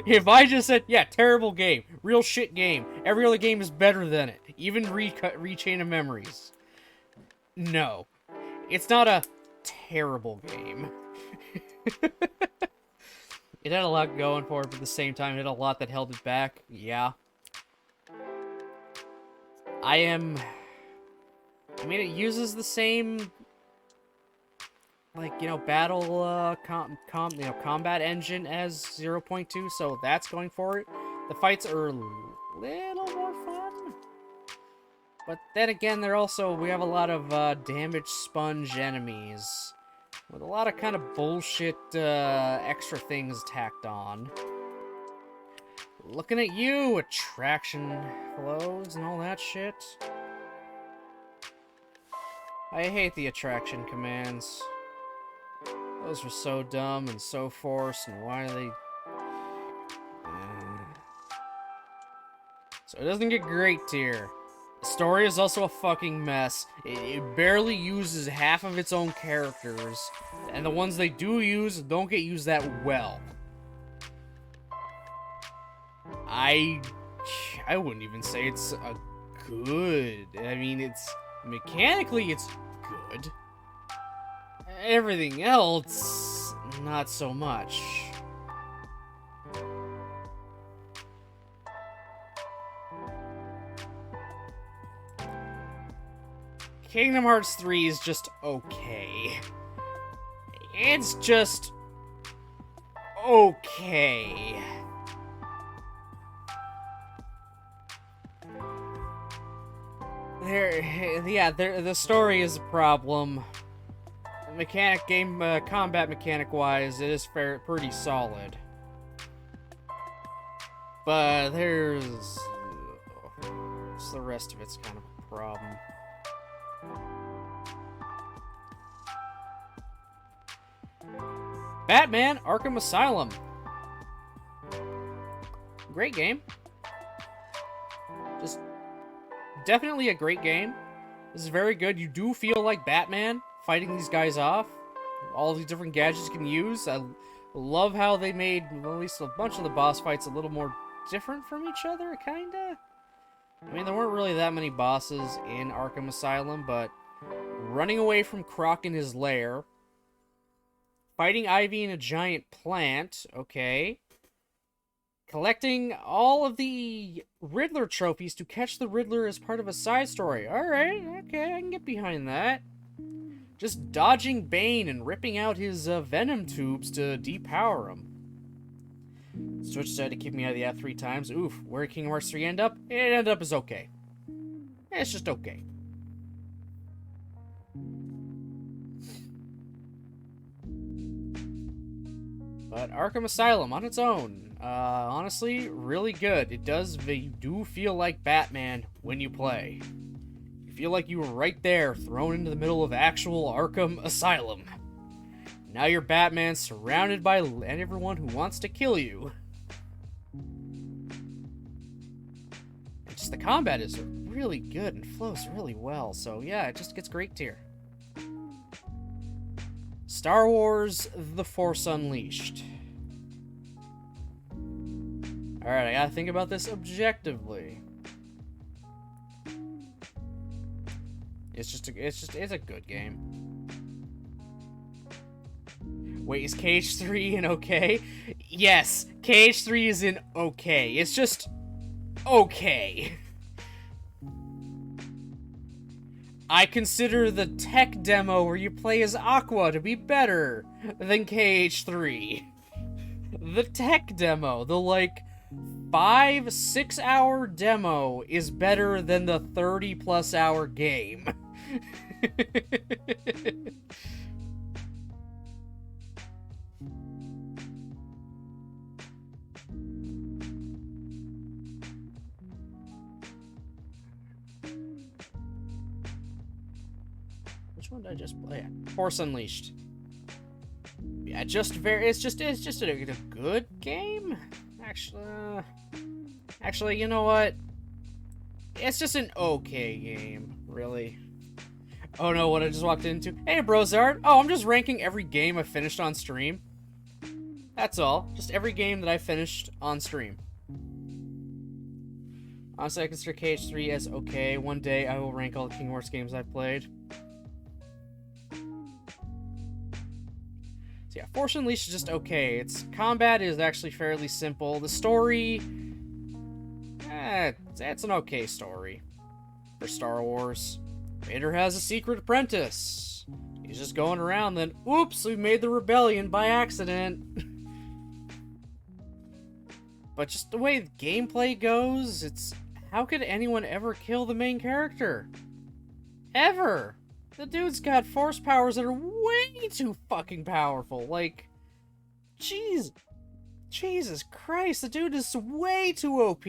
if I just said, yeah, terrible game, real shit game, every other game is better than it, even Rechain of Memories? No, it's not a terrible game. It had a lot going for it, but at the same time, it had a lot that held it back. Yeah. I mean, it uses the same, like, you know, battle, combat engine as 0.2, so that's going for it. The fights are a little more fun. But then again, we have a lot of, damage sponge enemies. With a lot of kind of bullshit, extra things tacked on. Looking at you, attraction flows and all that shit. I hate the attraction commands. Those are so dumb and so forced, and why are they... So it doesn't get great tier. The story is also a fucking mess. It barely uses half of its own characters, and the ones they do use don't get used that well. I wouldn't even say it's a good. I mean, it's mechanically it's good. Everything else, not so much. Kingdom Hearts 3 is just okay. It's just okay. The story is a problem. Combat mechanic-wise, it is pretty solid. But the rest of it's kind of a problem. Batman Arkham Asylum. Great game. Just definitely a great game. This is very good. You do feel like Batman fighting these guys off. All these different gadgets you can use. I love how they made, well, at least a bunch of the boss fights a little more different from each other, kinda. I mean, there weren't really that many bosses in Arkham Asylum, but running away from Croc in his lair, Fighting Ivy in a giant plant. Okay. Collecting all of the Riddler trophies to catch the Riddler as part of a side story. Alright, okay, I can get behind that. Just dodging Bane and ripping out his venom tubes to depower him. Switch decided to kick me out of the app 3 times. Oof, where did Kingdom Hearts 3 end up? It ended up as okay. It's just okay. But Arkham Asylum on its own, honestly, really good. You do feel like Batman when you play. You feel like you were right there, thrown into the middle of actual Arkham Asylum. Now you're Batman, surrounded by everyone who wants to kill you. And just the combat is really good and flows really well, so yeah, it just gets great tier. Star Wars The Force Unleashed. Alright, I gotta think about this objectively. It's a good game. Wait, is KH3 in okay? Yes, KH3 is in okay. It's just okay. I consider the tech demo where you play as Aqua to be better than KH3. The tech demo, the like 5-6 hour demo is better than the 30+ hour game. Which one did I just play? Force Unleashed. Yeah, it's just a good game. Actually, you know what? It's just an okay game, really. Oh no, what I just walked into. Hey, Brozard. Oh, I'm just ranking every game I finished on stream. That's all. Just every game that I finished on stream. Honestly, I consider KH3 as okay. One day I will rank all the Kingdom Hearts games I've played. So yeah, Force Unleashed is just okay. Its combat is actually fairly simple. The story... it's an okay story for Star Wars. Vader has a secret apprentice. He's just going around, then, oops, we made the rebellion by accident. But just the way the gameplay goes, it's... How could anyone ever kill the main character? Ever! The dude's got force powers that are way too fucking powerful. Like, Jesus Christ, the dude is way too OP.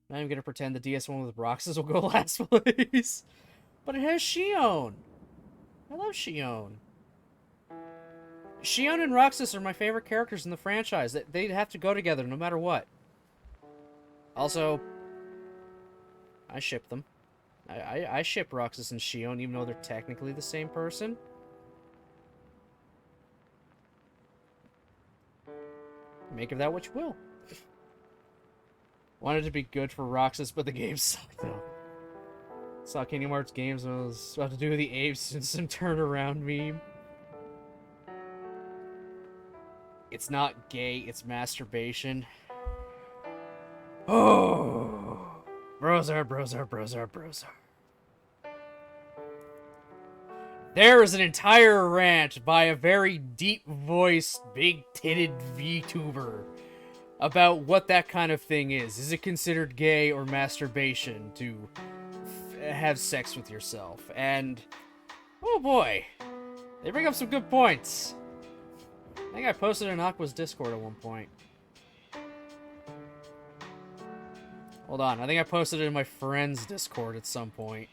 Not even gonna pretend the DS1 with Roxas will go last place. But it has Xion. I love Xion. Xion and Roxas are my favorite characters in the franchise. They'd have to go together no matter what. Also, I ship them. I ship Roxas and Xion, even though they're technically the same person. Make of that what you will. Wanted to be good for Roxas, but the game sucked, though. Saw Kingdom Hearts games and I was about to do the Abe Simpson turnaround meme. It's not gay, it's masturbation. Oh! Brozar. There is an entire rant by a very deep-voiced, big-titted VTuber about what that kind of thing is. Is it considered gay or masturbation to have sex with yourself? And, oh boy, they bring up some good points. I think I posted in Aqua's Discord at one point. Hold on, I think I posted it in my friend's Discord at some point.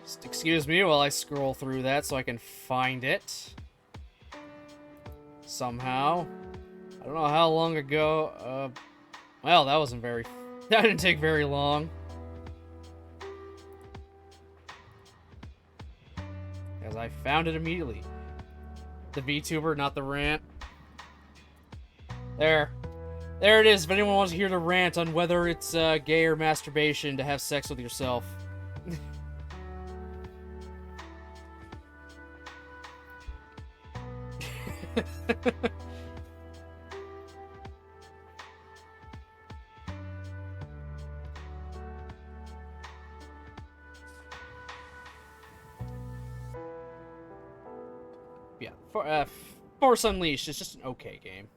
Just excuse me while I scroll through that so I can find it. Somehow. I don't know how long ago, well, that didn't take very long. Because I found it immediately. The VTuber, not the rant. There it is, if anyone wants to hear the rant on whether it's gay or masturbation to have sex with yourself. Yeah, Force Unleashed is just an okay game.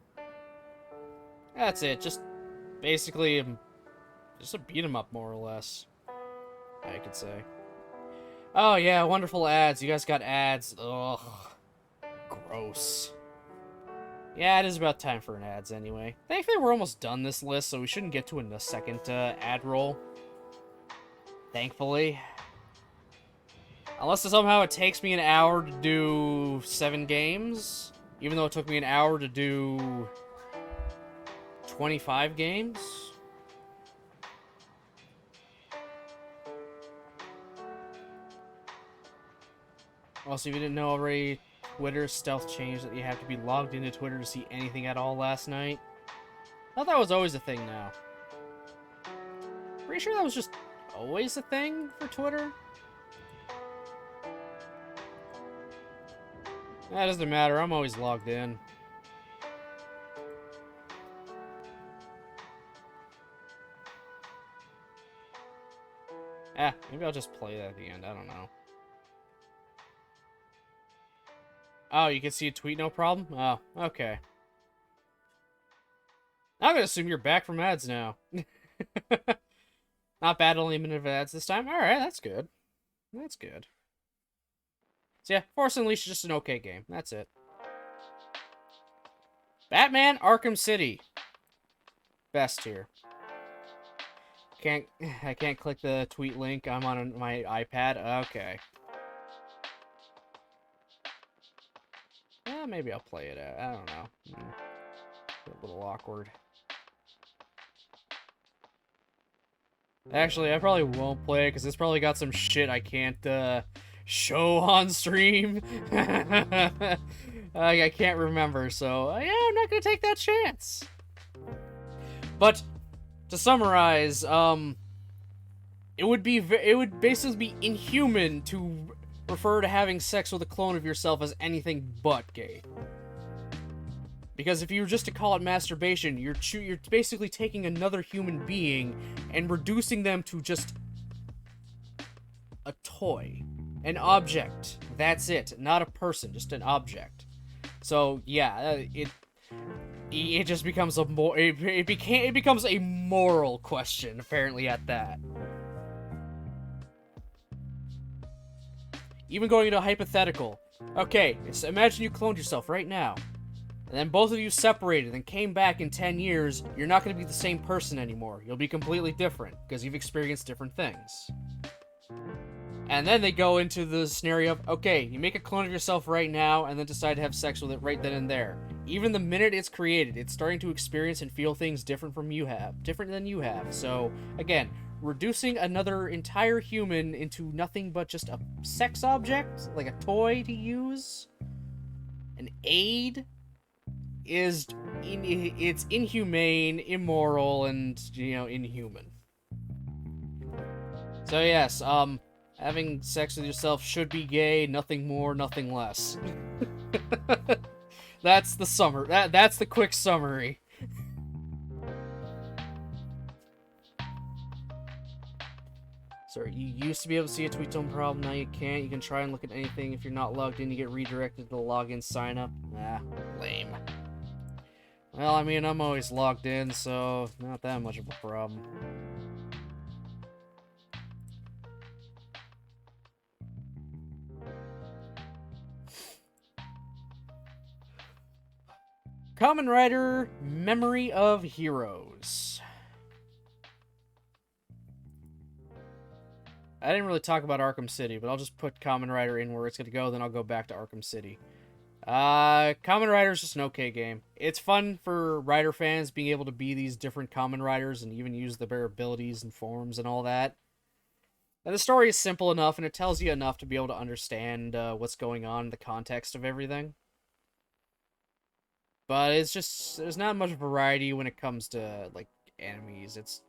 That's it. Just basically, just a beat 'em up, more or less. I could say. Oh yeah, wonderful ads. You guys got ads. Ugh, gross. Yeah, it is about time for an ads anyway. Thankfully, we're almost done this list, so we shouldn't get to a second ad roll. Thankfully. Unless somehow it takes me an hour to do 7 games, even though it took me an hour to do 25 games. Also, if you didn't know already, Twitter's stealth changed that you have to be logged into Twitter to see anything at all last night. I thought that was always a thing now. Pretty sure that was just always a thing for Twitter. That doesn't matter, I'm always logged in. Maybe I'll just play that at the end, I don't know. Oh, you can see a tweet, no problem? Oh, okay. I'm gonna assume you're back from ads now. Not bad, only a minute of ads this time. Alright, that's good. That's good. So yeah, Force Unleashed is just an okay game. That's it. Batman Arkham City. Best here. I can't click the tweet link. I'm on my iPad. Okay. Maybe I'll play it out. I don't know. A little awkward. Actually, I probably won't play it because it's probably got some shit I can't show on stream. I can't remember, so yeah, I'm not gonna take that chance. But to summarize, it would basically be inhuman to refer to having sex with a clone of yourself as anything but gay. Because if you were just to call it masturbation, you're basically taking another human being and reducing them to just a toy, an object. That's it, not a person, just an object. So yeah, it just becomes it becomes a moral question apparently at that. Even going into a hypothetical. Okay, so imagine you cloned yourself right now. And then both of you separated and came back in 10 years. You're not going to be the same person anymore. You'll be completely different because you've experienced different things. And then they go into the scenario of, okay, you make a clone of yourself right now and then decide to have sex with it right then and there. Even the minute it's created, it's starting to experience and feel things different than you have. So, again, reducing another entire human into nothing but just a sex object, like a toy to use, an aid, it's inhumane, immoral, and, inhuman. So yes, having sex with yourself should be gay, nothing more, nothing less. That's the that's the quick summary. Sorry, you used to be able to see a tweet, no problem, now you can't. You can try and look at anything. If you're not logged in, you get redirected to the login sign up. Lame. Well, I mean, I'm always logged in, so not that much of a problem. Kamen Rider Memory of Heroes. I didn't really talk about Arkham City, but I'll just put Kamen Rider in where it's going to go, then I'll go back to Arkham City. Kamen Rider is just an okay game. It's fun for Rider fans being able to be these different Kamen Riders and even use their abilities and forms and all that. And the story is simple enough, and it tells you enough to be able to understand what's going on in the context of everything. But it's just, there's not much variety when it comes to, like, enemies. It's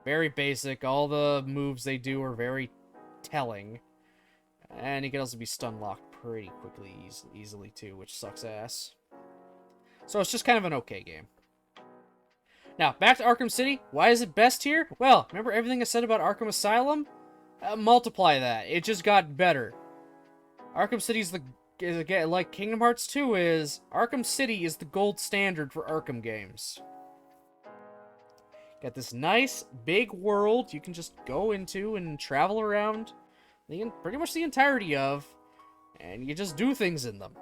very basic. All the moves they do are very telling. And you can also be stun locked pretty quickly, easily too, which sucks ass. So it's just kind of an okay game. Now, back to Arkham City. Why is it best here? Well, remember everything I said about Arkham Asylum? Multiply that. It just got better. Arkham City's again, like Kingdom Hearts 2 is, Arkham City is the gold standard for Arkham games. Got this nice, big world you can just go into and travel around pretty much the entirety of, and you just do things in them.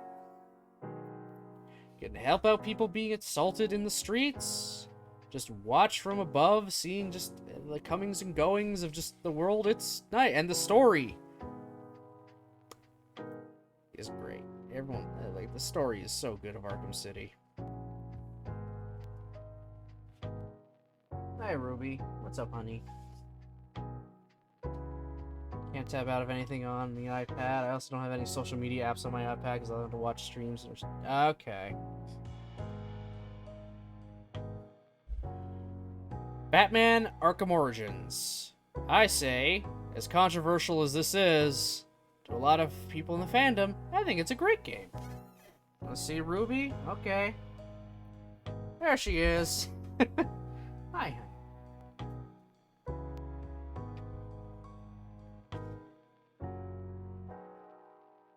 You can help out people being assaulted in the streets. Just watch from above, seeing just the comings and goings of just the world. It's nice, and the story is great. Everyone, like, the story is so good of Arkham City. Hi, Ruby. What's up, honey? Can't tab out of anything on the iPad. I also don't have any social media apps on my iPad because I don't have to watch streams. Okay. Batman Arkham Origins. I say, as controversial as this is to a lot of people in the fandom, I think it's a great game. Let's see Ruby? Okay. There she is. Hi.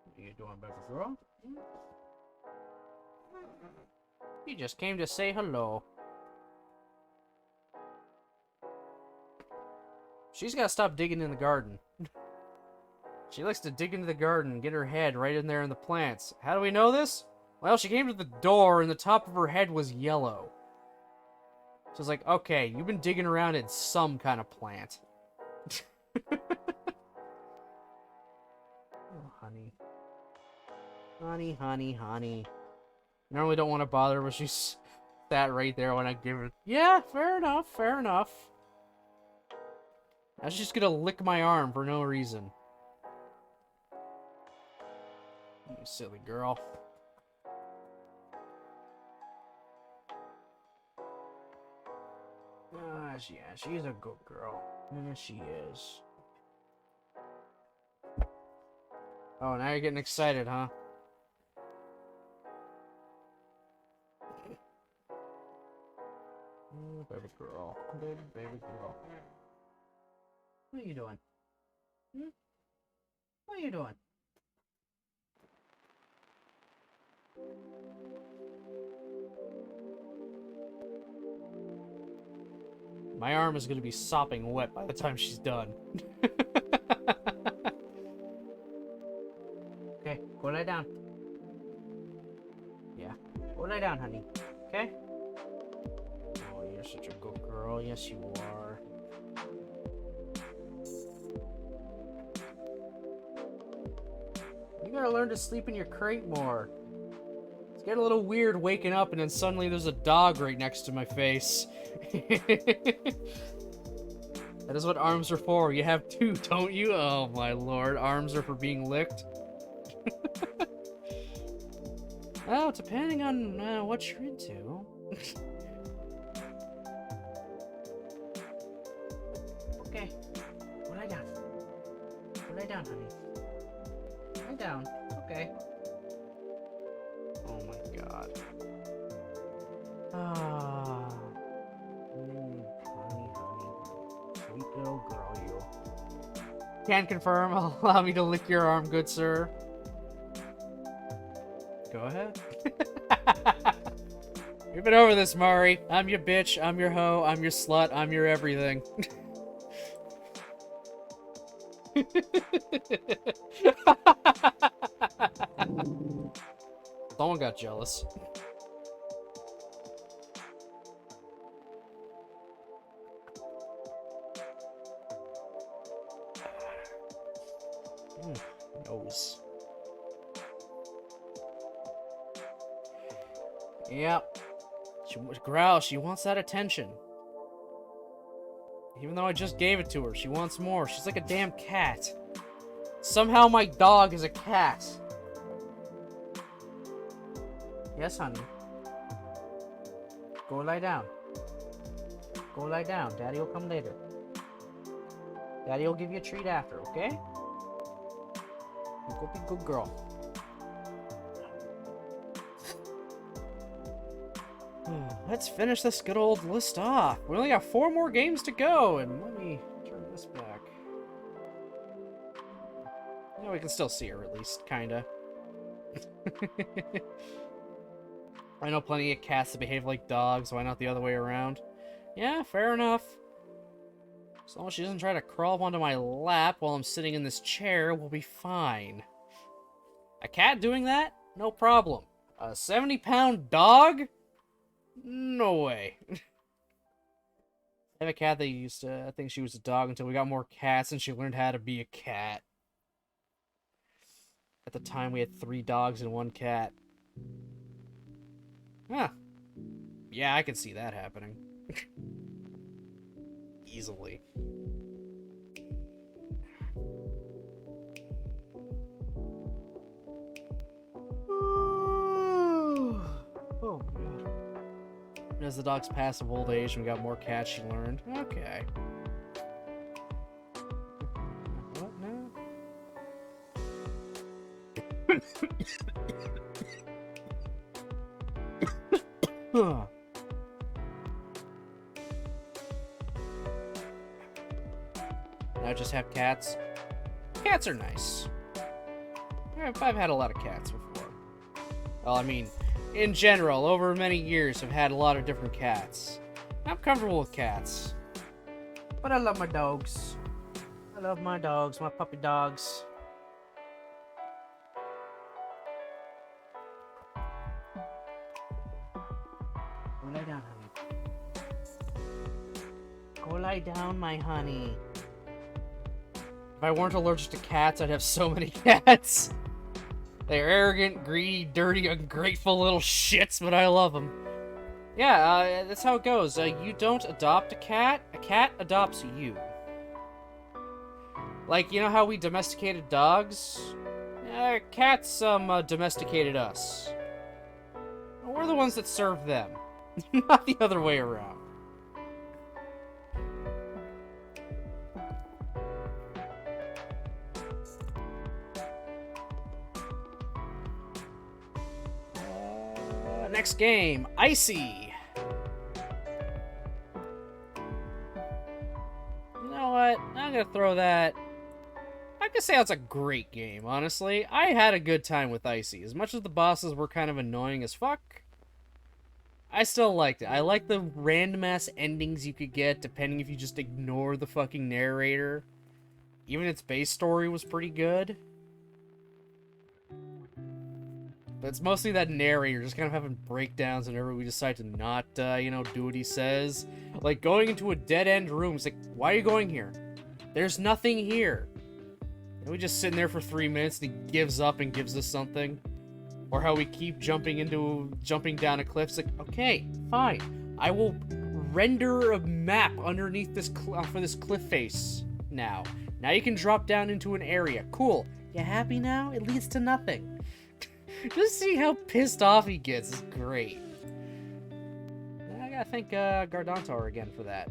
What are you doing, baby girl? You just came to say hello. She's got to stop digging in the garden. She likes to dig into the garden and get her head right in there in the plants. How do we know this? Well, she came to the door and the top of her head was yellow. So it's like, okay, you've been digging around in some kind of plant. Oh, honey. Honey, honey, honey. I normally don't want to bother her, but she's sat right there when I give her... Yeah, fair enough, fair enough. I was just gonna lick my arm for no reason. You silly girl. Yeah, she's a good girl. Yeah, she is. Oh, now you're getting excited, huh? Oh, baby girl. Baby girl. What are you doing? Hmm? What are you doing? My arm is going to be sopping wet by the time she's done. Okay, go lie down. Yeah, go lie down, honey. Okay? Oh, you're such a good girl. Yes, you are. You gotta learn to sleep in your crate more. It's getting a little weird waking up and then suddenly there's a dog right next to my face. That is what arms are for. You have two, don't you? Oh my lord, arms are for being licked. Well, depending on what you're into. Okay, go lie down. Go lie down, honey. Lie down. Okay. Oh my god. Ah. Honey, honey. Sweet little girl, you. Can confirm. Allow me to lick your arm, good sir. Go ahead. We've been over this, Mari. I'm your bitch, I'm your hoe, I'm your slut, I'm your everything. Someone got jealous. Nose. Yep. She growls. She wants that attention. Even though I just gave it to her, she wants more. She's like a damn cat. Somehow my dog is a cat. Yes, honey. Go lie down. Go lie down. Daddy will come later. Daddy will give you a treat after, okay? You go be a good girl. Let's finish this good old list off. We only got 4 more games to go, and let me turn this back. Yeah, we can still see her at least, kinda. I know plenty of cats that behave like dogs, why not the other way around? Yeah, fair enough. As long as she doesn't try to crawl up onto my lap while I'm sitting in this chair, we'll be fine. A cat doing that? No problem. A 70-pound dog? No way. I have a cat that used to think she was a dog until we got more cats and she learned how to be a cat. At the time, we had 3 dogs and 1 cat. Huh. Yeah, I can see that happening. Easily. Oh, God. As the dog's passive old age, we got more cats, she learned. Okay. What now? Now just have cats. Cats are nice. I've had a lot of cats before. Well, I mean, in general, over many years, I've had a lot of different cats. I'm comfortable with cats. But I love my dogs. I love my dogs, my puppy dogs. Go lie down, honey. Go lie down, my honey. If I weren't allergic to cats, I'd have so many cats. They're arrogant, greedy, dirty, ungrateful little shits, but I love them. Yeah, that's how it goes. You don't adopt a cat adopts you. Like, you know how we domesticated dogs? Cats, domesticated us. We're the ones that serve them. Not the other way around. Next game, Icy. You know what? I'm gonna throw that. I can say that's a great game, honestly. I had a good time with Icy. As much as the bosses were kind of annoying as fuck, I still liked it. I like the random ass endings you could get depending if you just ignore the fucking narrator. Even its base story was pretty good. But it's mostly that narrator just kind of having breakdowns whenever we decide to not, do what he says. Like, going into a dead-end room, it's like, why are you going here? There's nothing here. And we just sitting there for 3 minutes and he gives up and gives us something. Or how we keep jumping down a cliff. It's like, okay, fine. I will render a map underneath this for this cliff face now. Now you can drop down into an area. Cool. You happy now? It leads to nothing. Just see how pissed off he gets is great. I gotta thank Gardantor again for that.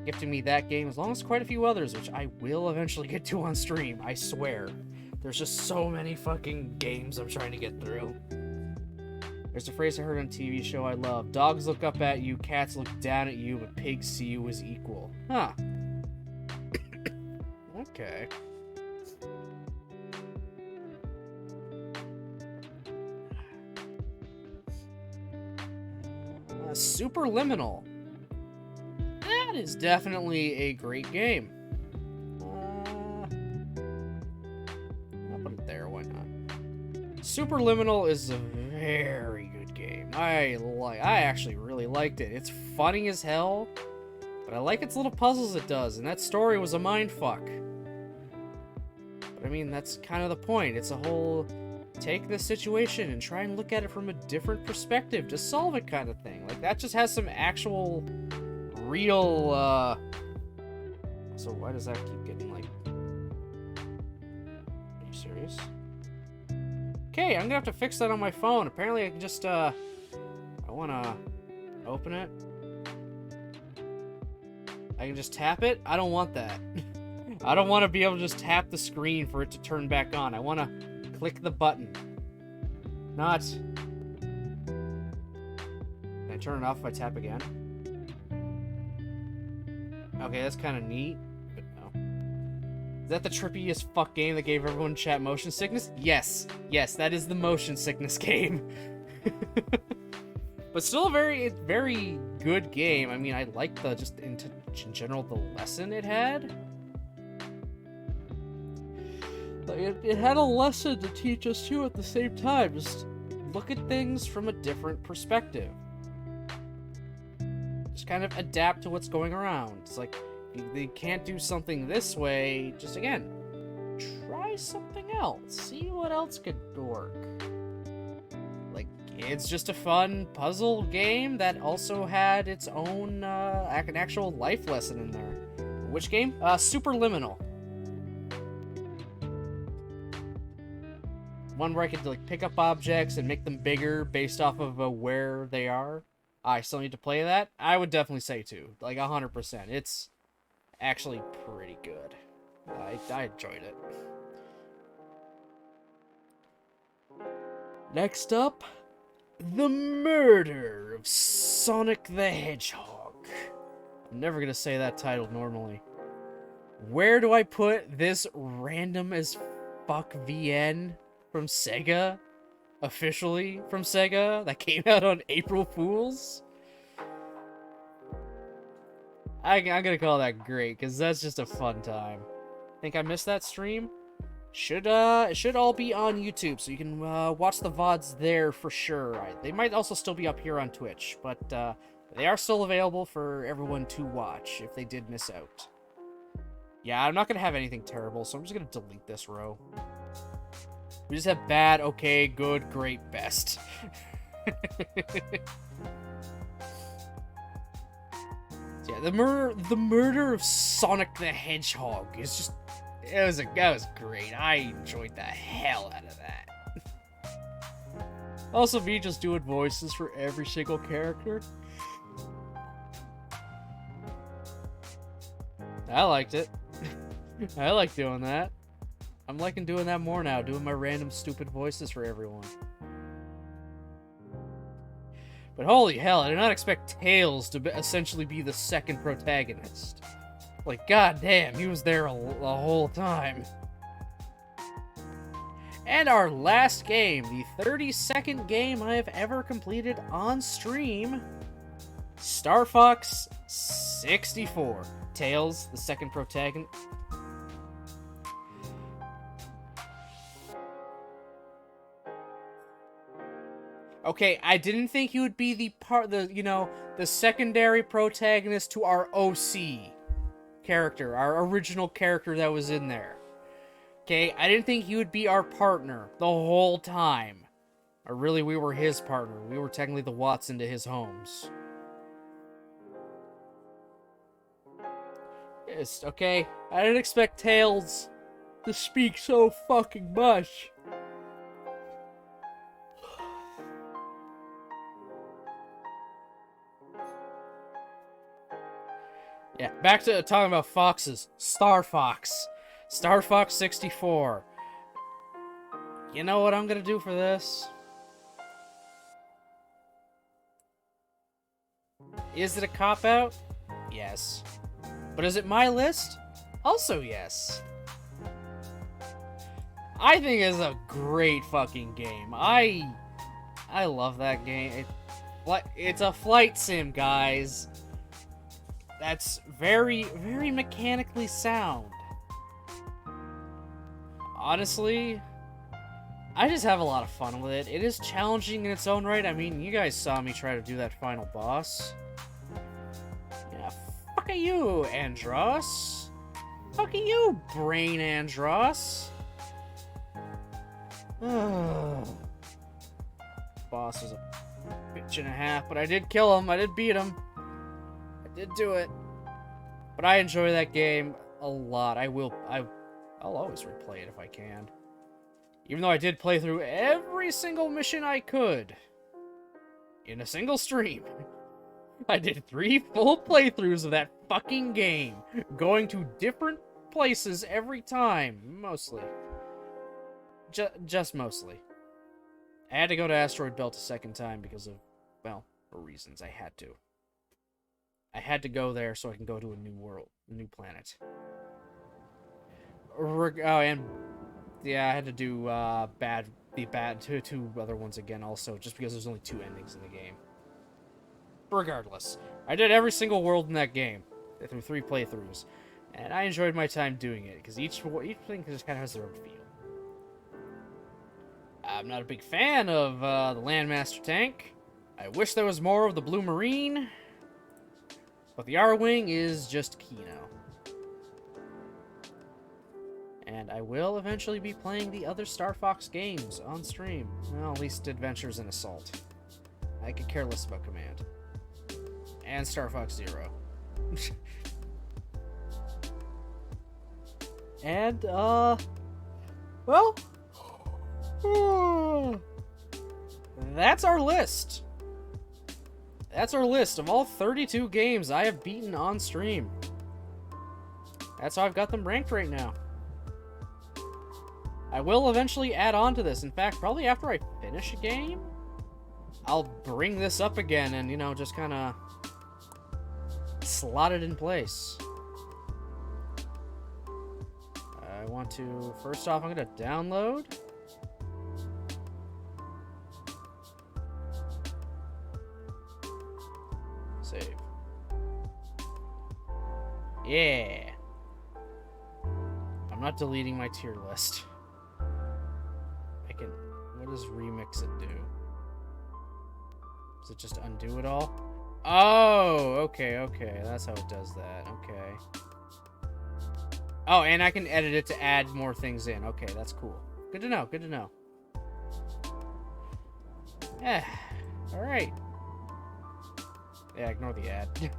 Gifting me that game, as long as quite a few others, which I will eventually get to on stream, I swear. There's just so many fucking games I'm trying to get through. There's a phrase I heard on a TV show I love. Dogs look up at you, cats look down at you, but pigs see you as equal. Huh. Okay. Superliminal. That is definitely a great game. I'll put it there, why not? Superliminal is a very good game. I actually really liked it. It's funny as hell, but I like its little puzzles it does, and that story was a mindfuck. But I mean, that's kind of the point. It's a whole take this situation and try and look at it from a different perspective to solve it kind of thing. Like, that just has some actual real, So why does that keep getting, like... Are you serious? Okay, I'm gonna have to fix that on my phone. Apparently I can just, I wanna open it. I can just tap it? I don't want that. I don't want to be able to just tap the screen for it to turn back on. I want to click the button. Not... Can I I turn it off if I tap again? Okay, that's kind of neat, but no. Is that the trippiest fuck game that gave everyone in chat motion sickness? Yes. Yes, that is the motion sickness game. But still a very, very good game. I mean, I like the, just in general, the lesson it had. It had a lesson to teach us too at the same time. Just look at things from a different perspective. Just kind of adapt to what's going around. It's like, they can't do something this way, just again, try something else. See what else could work. Like, it's just a fun puzzle game that also had its own an actual life lesson in there. Which game? Superliminal. One where I could like pick up objects and make them bigger based off of where they are. I still need to play that. I would definitely say too, like 100%. It's actually pretty good. I enjoyed it. Next up, the murder of Sonic the Hedgehog. I'm never gonna say that title normally. Where do I put this random as fuck VN from Sega? Officially from Sega? That came out on April Fools? I'm gonna call that great, because that's just a fun time. Think I missed that stream? It should all be on YouTube, so you can watch the VODs there for sure. They might also still be up here on Twitch, but they are still available for everyone to watch if they did miss out. Yeah, I'm not gonna have anything terrible, so I'm just gonna delete this row. We just have bad, okay, good, great, best. Yeah, the murder of Sonic the Hedgehog is just, that was great. I enjoyed the hell out of that. Also, me just doing voices for every single character. I liked it. I like doing that. I'm liking doing that more now, doing my random stupid voices for everyone. But holy hell, I did not expect Tails to essentially be the second protagonist. Like, goddamn, he was there the whole time. And our last game, the 32nd game I have ever completed on stream, Star Fox 64. Tails, the second protagonist. Okay, I didn't think he would be the secondary protagonist to our OC character, our original character that was in there. Okay, I didn't think he would be our partner the whole time. Or really, we were his partner. We were technically the Watson to his Holmes. Yes, okay, I didn't expect Tails to speak so fucking much. Yeah, back to talking about foxes. Star Fox. Star Fox 64. You know what I'm gonna do for this? Is it a cop-out? Yes. But is it my list? Also yes. I think it's a great fucking game. I love that game. It's a flight sim, guys. That's very, very mechanically sound. Honestly, I just have a lot of fun with it. It is challenging in its own right. I mean, you guys saw me try to do that final boss. Yeah, fuck you, Andros. Fuck you, Brain Andros. Boss was a bitch and a half, but I did kill him. I did beat him. Did do it. But I enjoy that game a lot. I'll always replay it if I can. Even though I did play through every single mission I could in a single stream. I did 3 full playthroughs of that fucking game, going to different places every time, mostly. Just mostly. I had to go to Asteroid Belt a second time because of, well, for reasons. I had to. I had to go there so I can go to a new world, a new planet. Oh, and yeah, I had to do two other ones again also, just because there's only 2 endings in the game. Regardless, I did every single world in that game through 3 playthroughs, and I enjoyed my time doing it because each thing just kind of has their own feel. I'm not a big fan of the Landmaster tank. I wish there was more of the Blue Marine, but the R-Wing is just Kino. And I will eventually be playing the other Star Fox games on stream. Well, at least Adventures and Assault. I could care less about Command. And Star Fox Zero. And, well... that's our list. That's our list of all 32 games I have beaten on stream. That's how I've got them ranked right now. I will eventually add on to this. In fact, probably after I finish a game, I'll bring this up again and, you know, just kind of slot it in place. I want to, first off, I'm going to download. Save. Yeah. I'm not deleting my tier list. I can... What does remix it do? Does it just undo it all? Oh, okay. That's how it does that. Okay. Oh, and I can edit it to add more things in. Okay, that's cool. Good to know. Yeah. Alright. Yeah, ignore the ad.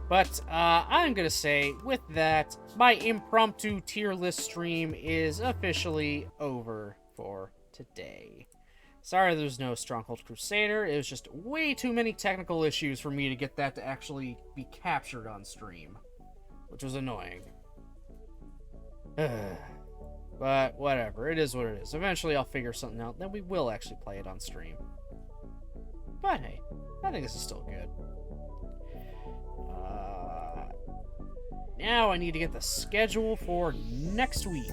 But, I'm gonna say, with that, my impromptu tier list stream is officially over for today. Sorry there's no Stronghold Crusader, it was just way too many technical issues for me to get that to actually be captured on stream, which was annoying. But, whatever, it is what it is. Eventually I'll figure something out, then we will actually play it on stream. But hey, I think this is still good. Now I need to get the schedule for next week.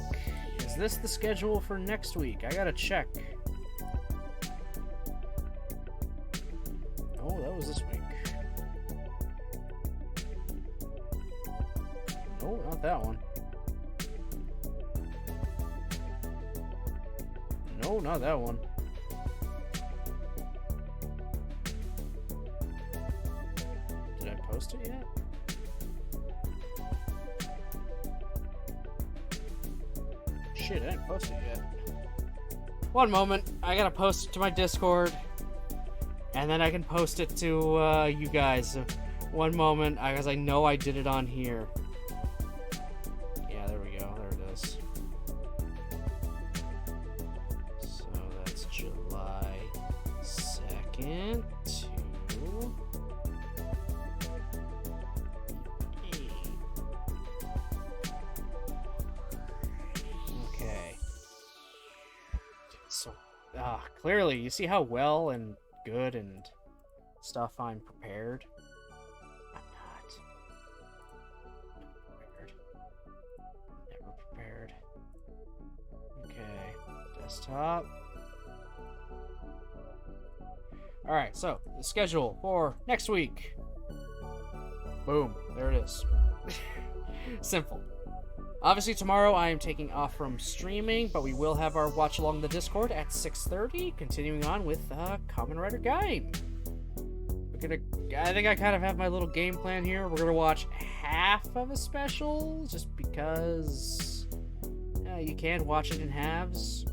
Is this the schedule for next week? I gotta check. Oh, that was this week. No, not that one. No, not that one. Did I post it yet? Shit, I didn't post it yet. One moment, I gotta post it to my Discord, and then I can post it to you guys. So one moment, because I know I did it on here. Yeah, there we go. There it is. So that's July 2nd to... Clearly, you see how well and good and stuff I'm prepared? I'm not. Never prepared. Okay, desktop. Alright, so, the schedule for next week. Boom, there it is. Simple. Obviously, tomorrow I am taking off from streaming, but we will have our watch along the Discord at 6:30, continuing on with Kamen Rider Gaim. I think I kind of have my little game plan here. We're gonna watch half of a special, just because you can watch it in halves,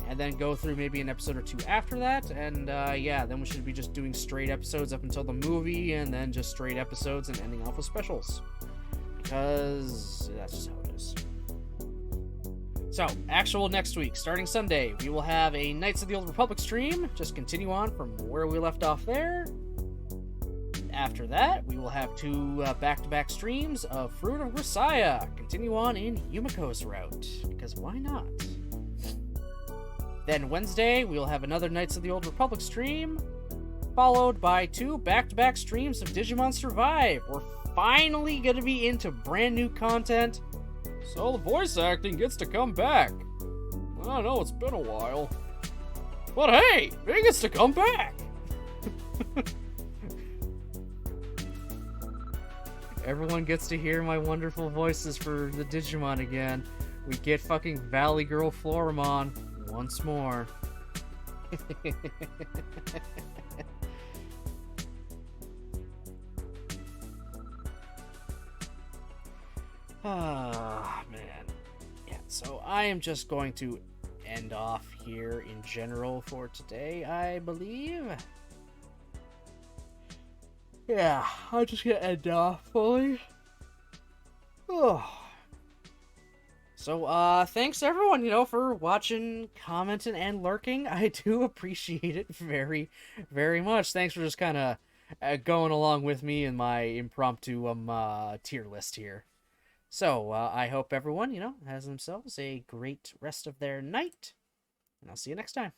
and then go through maybe an episode or 2 after that, and yeah, then we should be just doing straight episodes up until the movie, and then just straight episodes and ending off with specials. Because that's just how it is. So, actual next week, starting Sunday, we will have a Knights of the Old Republic stream. Just continue on from where we left off there. After that, we will have 2 back-to-back streams of Fruit of Messiah. Continue on in Yumiko's route, because why not? Then Wednesday, we'll have another Knights of the Old Republic stream, followed by 2 back-to-back streams of Digimon Survive. We're finally going to be into brand new content, so the voice acting gets to come back. I know it's been a while, but hey, it gets to come back. Everyone gets to hear my wonderful voices for the Digimon again. We get fucking Valley Girl Floramon once more. Ah, man. Yeah, so I am just going to end off here in general for today, I believe. Yeah, I'm just gonna end off fully. Oh. So, thanks everyone, for watching, commenting, and lurking. I do appreciate it very, very much. Thanks for just kind of going along with me in my impromptu tier list here. So, I hope everyone, has themselves a great rest of their night, and I'll see you next time.